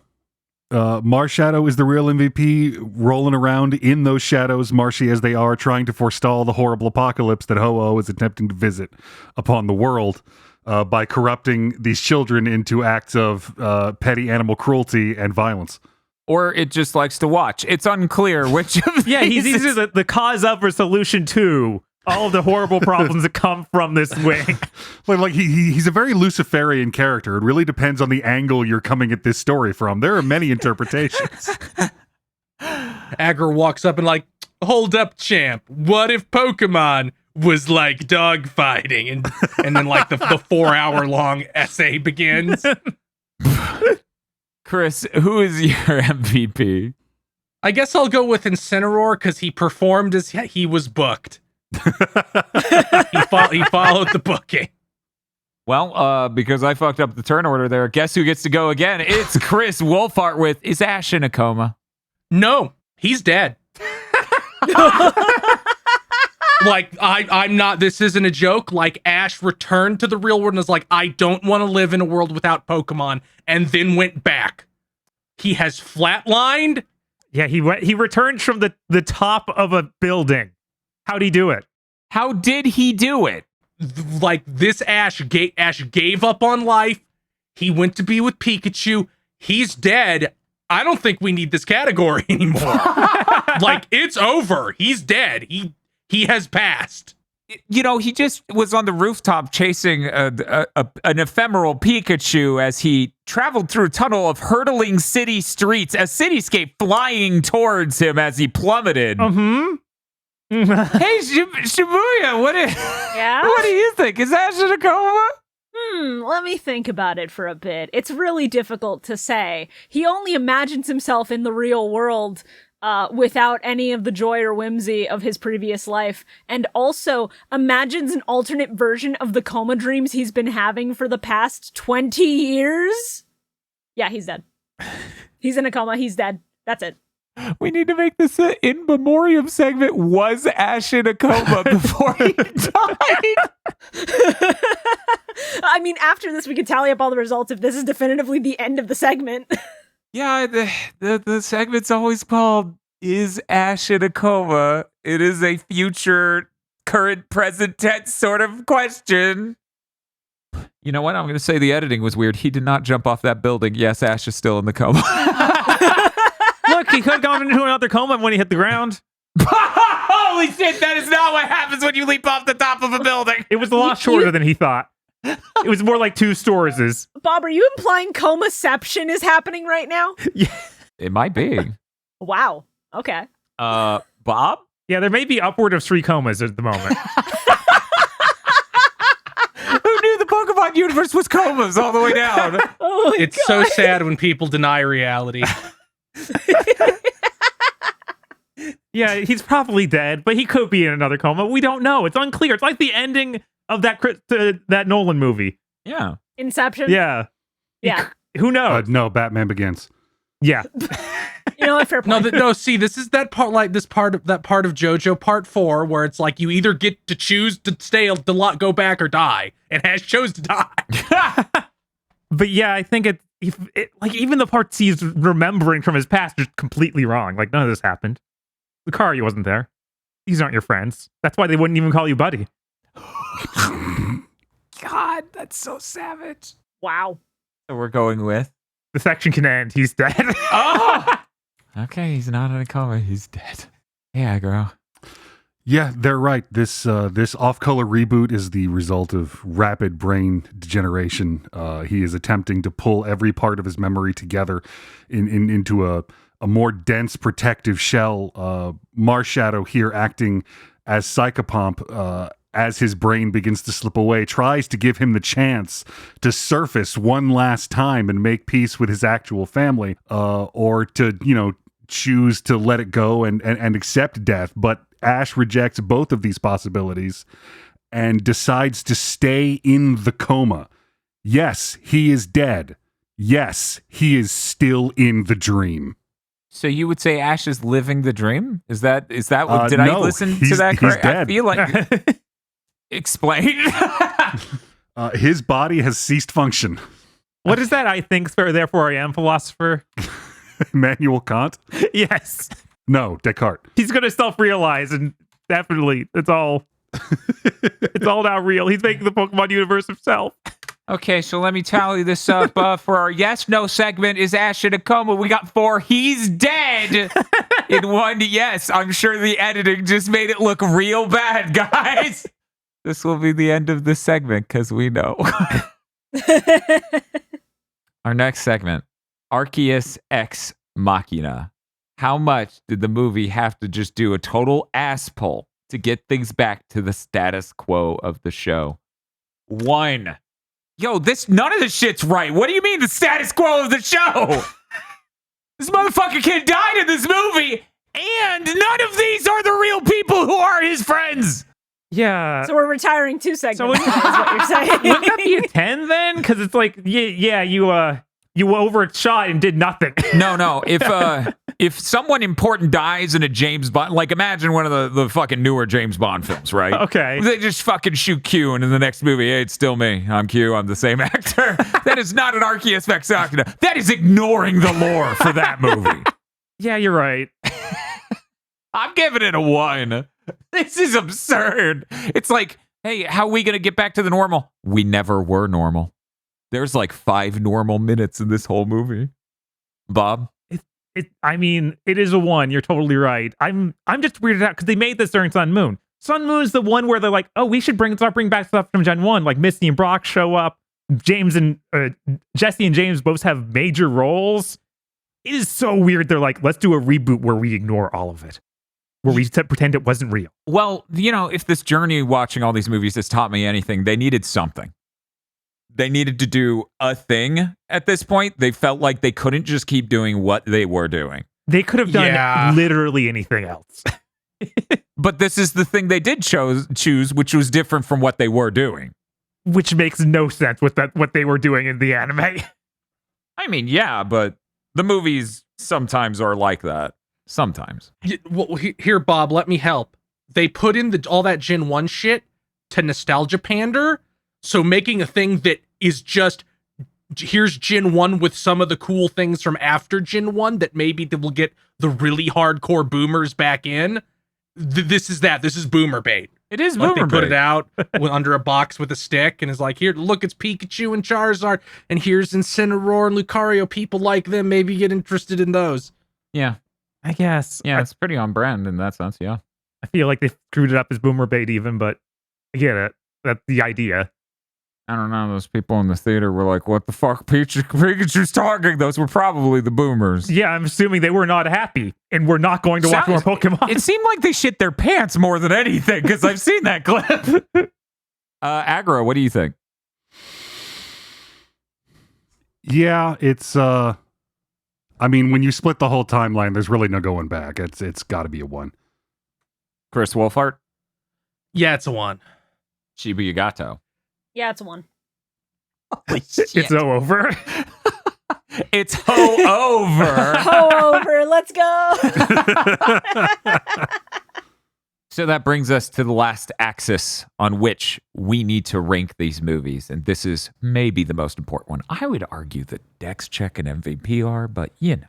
Marshadow is the real MVP, rolling around in those shadows, marshy as they are, trying to forestall the horrible apocalypse that Ho-Oh is attempting to visit upon the world by corrupting these children into acts of petty animal cruelty and violence. Or it just likes to watch. It's unclear which of Yeah, he's either the cause of or solution to all of the horrible problems that come from this wing. Like he's a very Luciferian character. It really depends on the angle you're coming at this story from. There are many interpretations. Aggro walks up and like, hold up, champ. What if Pokemon was like dog fighting? And then like the 4-hour long essay begins. Chris, who is your MVP? I guess I'll go with Incineroar because he performed as he was booked. he followed the booking. Well, because I fucked up the turn order there, guess who gets to go again? It's Chris Wolfart with, is Ash in a coma? No, he's dead. Like, I'm not, this isn't a joke. Like, Ash returned to the real world and was like, I don't want to live in a world without Pokemon, and then went back. He has flatlined. Yeah, he returned from the top of a building. How'd he do it? How did he do it? Like, this Ash gave up on life. He went to be with Pikachu. He's dead. I don't think we need this category anymore. Like, it's over. He's dead. He has passed. You know, he just was on the rooftop chasing an ephemeral Pikachu as he traveled through a tunnel of hurtling city streets, a cityscape flying towards him as he plummeted. Mm-hmm. Hey, Shibuya, what do you think? Is Ash in a coma? Let me think about it for a bit. It's really difficult to say. He only imagines himself in the real world without any of the joy or whimsy of his previous life, and also imagines an alternate version of the coma dreams he's been having for the past 20 years. Yeah, he's dead. He's in a coma, he's dead. That's it. We need to make this an in memoriam segment. Was Ash in a coma before he died? I mean, after this, we could tally up all the results if this is definitively the end of the segment. Yeah, the segment's always called "Is Ash in a Coma?" It is a future current present tense sort of question. You know what? I'm going to say the editing was weird. He did not jump off that building. Yes, Ash is still in the coma. Look, he could have gone into another coma when he hit the ground. Holy shit, that is not what happens when you leap off the top of a building. It was a lot shorter than he thought. It was more like 2 stories. Bob, are you implying comaception is happening right now? Yeah. It might be. Wow. Okay. Bob? Yeah, there may be upward of 3 comas at the moment. Who knew the Pokemon universe was comas all the way down? Oh my It's God. so sad when people deny reality. Yeah, he's probably dead, but he could be in another coma. We don't know. It's unclear. It's like the ending of that Nolan movie. Yeah. Inception? Yeah. Yeah. Who knows? No, Batman Begins. Yeah. You know what? Fair point. No. See, this is that part, like this part of JoJo Part 4, where it's like you either get to choose to stay, to go back, or die, and Ash chose to die. But yeah, I think it like even the parts he's remembering from his past are completely wrong. Like none of this happened. Lucario wasn't there. These aren't your friends. That's why they wouldn't even call you buddy. God, that's so savage. Wow. So we're going with? The section can end. He's dead. Oh! Okay, he's not in a coma. He's dead. Yeah, girl. Yeah, they're right. This off-color reboot is the result of rapid brain degeneration. He is attempting to pull every part of his memory together into a more dense protective shell. Marshadow here acting as Psychopomp as his brain begins to slip away, tries to give him the chance to surface one last time and make peace with his actual family, or to, choose to let it go and accept death. But Ash rejects both of these possibilities and decides to stay in the coma. Yes, he is dead. Yes, he is still in the dream. So you would say Ash is living the dream? Is that what did no, I listen to that correct? he's dead. I feel like explain. His body has ceased function. What is that? I think so, therefore I am philosopher. Immanuel Kant? Yes. No, Descartes. He's gonna self-realize and definitely it's all now real. He's making the Pokemon universe himself. Okay, so let me tally this up for our yes/no segment. Is Ash in a coma? We got 4. He's dead. In 1 yes. I'm sure the editing just made it look real bad, guys. This will be the end of this segment because we know. Our next segment, Arceus Ex Machina. How much did the movie have to just do a total ass pull to get things back to the status quo of the show? 1. Yo, none of this shit's right. What do you mean the status quo of the show? This motherfucker kid died in this movie, and none of these are the real people who are his friends. Yeah. So we're retiring 2 segments. So is what you're saying. Wouldn't that be a 10 then? Because it's like, you overshot and did nothing. No. If someone important dies in a James Bond, like imagine one of the fucking newer James Bond films, right? Okay. They just fucking shoot Q, and in the next movie, hey, it's still me. I'm Q. I'm the same actor. That is not an Arceus Ex Machina. That is ignoring the lore for that movie. Yeah, you're right. I'm giving it a 1. This is absurd. It's like, hey, how are we going to get back to the normal? We never were normal. There's like 5 normal minutes in this whole movie. Bob? It is a 1. You're totally right. I'm just weirded out because they made this during Sun Moon. Sun Moon's the one where they're like, oh, we should bring back stuff from Gen 1. Like Misty and Brock show up. James and Jesse and James both have major roles. It is so weird. They're like, let's do a reboot where we ignore all of it. Where we pretend it wasn't real. Well, if this journey watching all these movies has taught me anything, they needed something. They needed to do a thing at this point. They felt like they couldn't just keep doing what they were doing. They could have done literally anything else. But this is the thing they did choose, which was different from what they were doing. Which makes no sense with what they were doing in the anime. I mean, yeah, but the movies sometimes are like that. Sometimes. Well, here, Bob, let me help. They put in all that Gen 1 shit to nostalgia pander, so making a thing that is just, here's Gen 1 with some of the cool things from after Gen 1 that maybe will get the really hardcore boomers back in. This is boomer bait. It is like Boomer they put Bait. it out under a box with a stick and is like, here, look, it's Pikachu and Charizard, and here's Incineroar and Lucario. People like them. Maybe get interested in those. Yeah. I guess. Yeah, it's pretty on brand in that sense, yeah. I feel like they screwed it up as Boomer Bait even, but I get it. That's the idea. I don't know. Those people in the theater were like, what the fuck? Pikachu's talking. Those were probably the boomers. Yeah, I'm assuming they were not happy and we're not going to watch more Pokemon. It seemed like they shit their pants more than anything because I've seen that clip. Aggro, what do you think? Yeah, it's I mean, when you split the whole timeline, there's really no going back. It's got to be a 1. Chris Wolfhart? Yeah, it's a 1. Shibuya Gato. Yeah, it's a 1. Holy shit. It's over. It's over. Over. Let's go. So that brings us to the last axis on which we need to rank these movies. And this is maybe the most important one. I would argue that Dex Check and MVP are, but you know.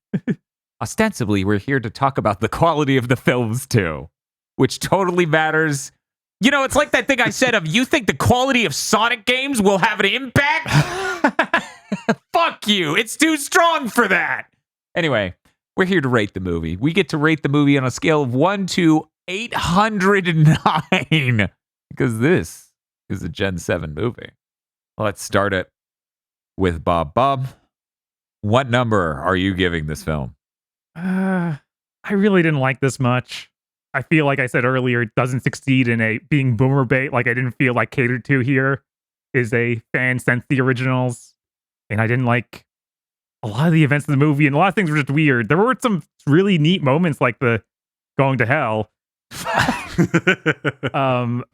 Ostensibly, we're here to talk about the quality of the films too, which totally matters. You know, it's like that thing I said of, you think the quality of Sonic games will have an impact? Fuck you. It's too strong for that. Anyway, we're here to rate the movie. We get to rate the movie on a scale of 1 to 809 because this is a Gen 7 movie. Let's start it with Bob. Bob, what number are you giving this film? I really didn't like this much. I feel like I said earlier, it doesn't succeed in being Boomer Bait. Like, I didn't feel like catered to here is a fan since the originals. And I didn't like a lot of the events of the movie, and a lot of things were just weird. There were some really neat moments like the going to hell.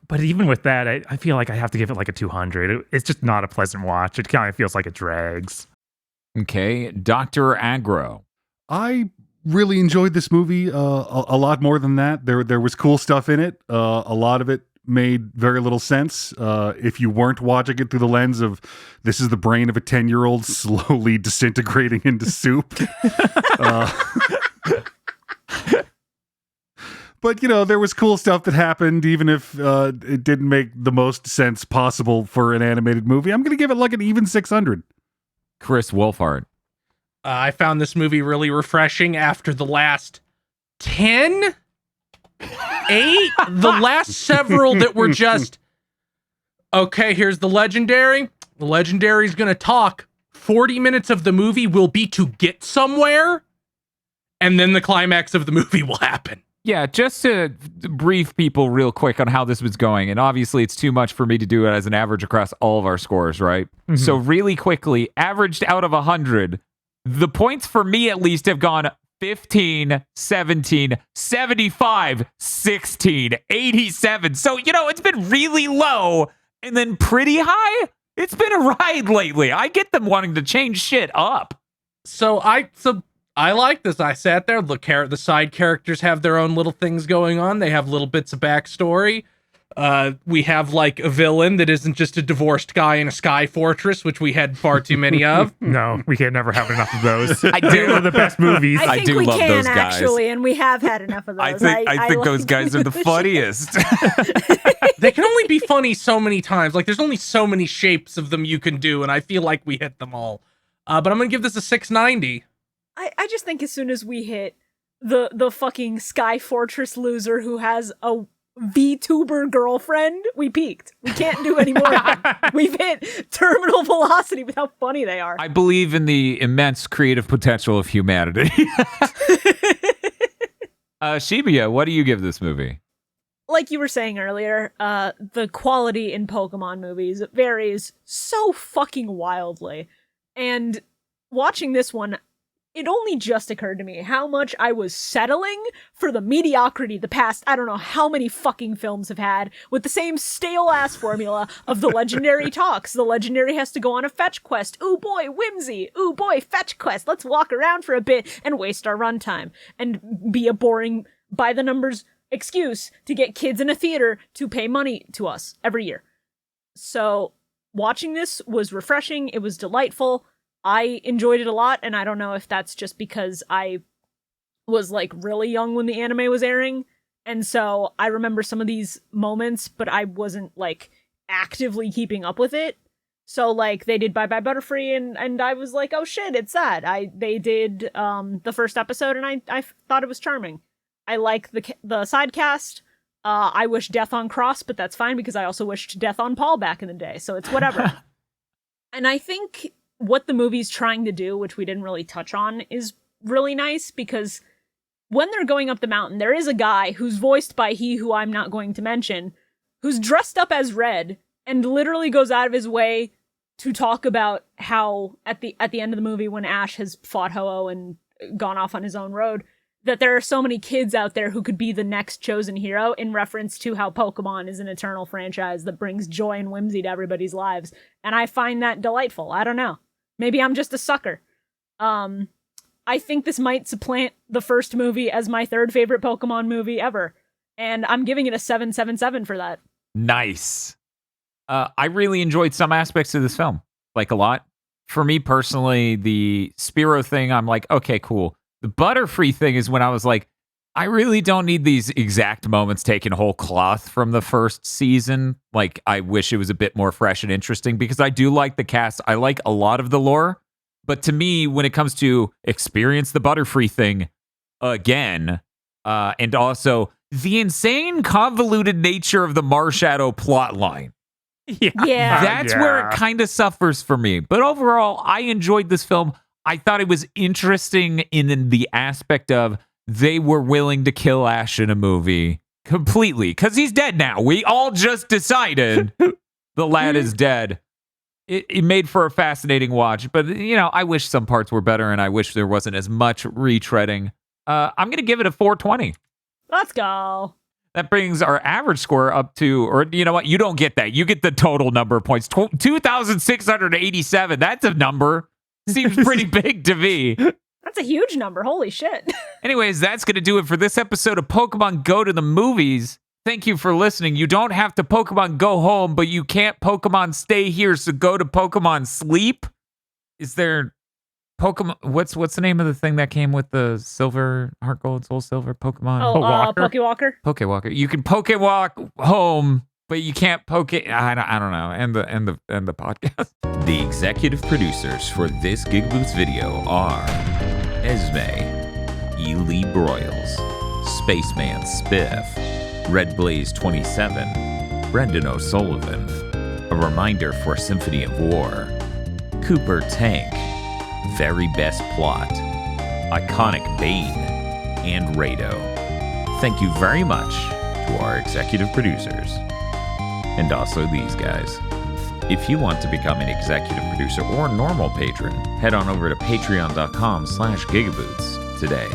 But even with that, I feel like I have to give it like a 200. It's just not a pleasant watch. It kind of feels like it drags. Okay, Dr. Aggro. I really enjoyed this movie a lot more than that. There was cool stuff in it. A lot of it made very little sense if you weren't watching it through the lens of this is the brain of a 10-year-old slowly disintegrating into soup. But, you know, there was cool stuff that happened, even if it didn't make the most sense possible for an animated movie. I'm going to give it like an even 600. Chris Wolfhart. I found this movie really refreshing after the last 10, 8, the last several that were just, okay, here's the legendary. The legendary's going to talk. 40 minutes of the movie will be to get somewhere, and then the climax of the movie will happen. Yeah, just to brief people real quick on how this was going, and obviously it's too much for me to do it as an average across all of our scores, right? Mm-hmm. So really quickly, averaged out of 100, the points for me at least have gone 15, 17, 75, 16, 87. So, you know, it's been really low and then pretty high. It's been a ride lately. I get them wanting to change shit up. So I like this. I sat there. The side characters have their own little things going on. They have little bits of backstory. We have like a villain that isn't just a divorced guy in a sky fortress, which we had far too many of. No, we can never have enough of those. I do. They're the best movies. I think do we love can those guys. actually, and we have had enough of those. I think those like guys are the those. funniest. They can only be funny so many times. Like, there's only so many shapes of them you can do, and I feel like we hit them all. But I'm gonna give this a 690. I just think as soon as we hit the fucking Sky Fortress loser who has a VTuber girlfriend, we peaked. We can't do any more of them. We've hit terminal velocity with how funny they are. I believe in the immense creative potential of humanity. Shibuya, what do you give this movie? Like you were saying earlier, the quality in Pokemon movies varies so fucking wildly. And watching this one, it only just occurred to me how much I was settling for the mediocrity the past, I don't know how many fucking films have had, with the same stale-ass formula of the legendary talks. The legendary has to go on a fetch quest. Ooh boy, whimsy. Ooh boy, fetch quest. Let's walk around for a bit and waste our runtime. And be a boring, by-the-numbers excuse to get kids in a theater to pay money to us every year. So, watching this was refreshing. It was delightful. I enjoyed it a lot, and I don't know if that's just because I was like really young when the anime was airing And so I remember some of these moments, but I wasn't like actively keeping up with it. So like they did Bye Bye Butterfree and I was like, oh shit, it's sad. They did the first episode and I thought it was charming. I like the side cast. I wish death on Cross, but that's fine because I also wished death on Paul back in the day. So it's whatever. And I think what the movie's trying to do, which we didn't really touch on, is really nice because when they're going up the mountain, there is a guy who's voiced by he who I'm not going to mention, who's dressed up as Red and literally goes out of his way to talk about how at the end of the movie when Ash has fought Ho-Oh and gone off on his own road, that there are so many kids out there who could be the next chosen hero in reference to how Pokemon is an eternal franchise that brings joy and whimsy to everybody's lives. And I find that delightful. I don't know. Maybe I'm just a sucker. I think this might supplant the first movie as my third favorite Pokemon movie ever. And I'm giving it a 777 for that. Nice. I really enjoyed some aspects of this film, like a lot. For me personally, the Spearow thing, I'm like, okay, cool. The Butterfree thing is when I was like, I really don't need these exact moments taken whole cloth from the first season. Like, I wish it was a bit more fresh and interesting because I do like the cast. I like a lot of the lore. But to me, when it comes to experience the Butterfree thing again, and also the insane convoluted nature of the Marshadow plotline. Yeah. That's where it kind of suffers for me. But overall, I enjoyed this film. I thought it was interesting in the aspect of they were willing to kill Ash in a movie completely because he's dead now. We all just decided the lad is dead. It made for a fascinating watch, but I wish some parts were better and I wish there wasn't as much retreading. I'm going to give it a 420. Let's go. That brings our average score up to, or you know what? You don't get that. You get the total number of points. 2,687. That's a number. Seems pretty big to me. That's a huge number. Holy shit. Anyways, that's going to do it for this episode of Pokemon Go to the Movies. Thank you for listening. You don't have to Pokemon Go home, but you can't Pokemon stay here, so go to Pokemon Sleep. Is there Pokemon? What's the name of the thing that came with the Silver, Heart Gold, Soul Silver Pokemon? Oh, Pokewalker? Pokewalker. You can Pokewalk home, but you can't Poke. I don't know. And the podcast. The executive producers for this GigaBoots video are Esme, Ely Broyles, Spaceman Spiff, Red Blaze 27, Brendan O'Sullivan, A Reminder for Symphony of War, Cooper Tank, Very Best Plot, Iconic Bane, and Rado. Thank you very much to our executive producers. And also these guys. If you want to become an executive producer or normal patron, head on over to patreon.com/gigaboots today.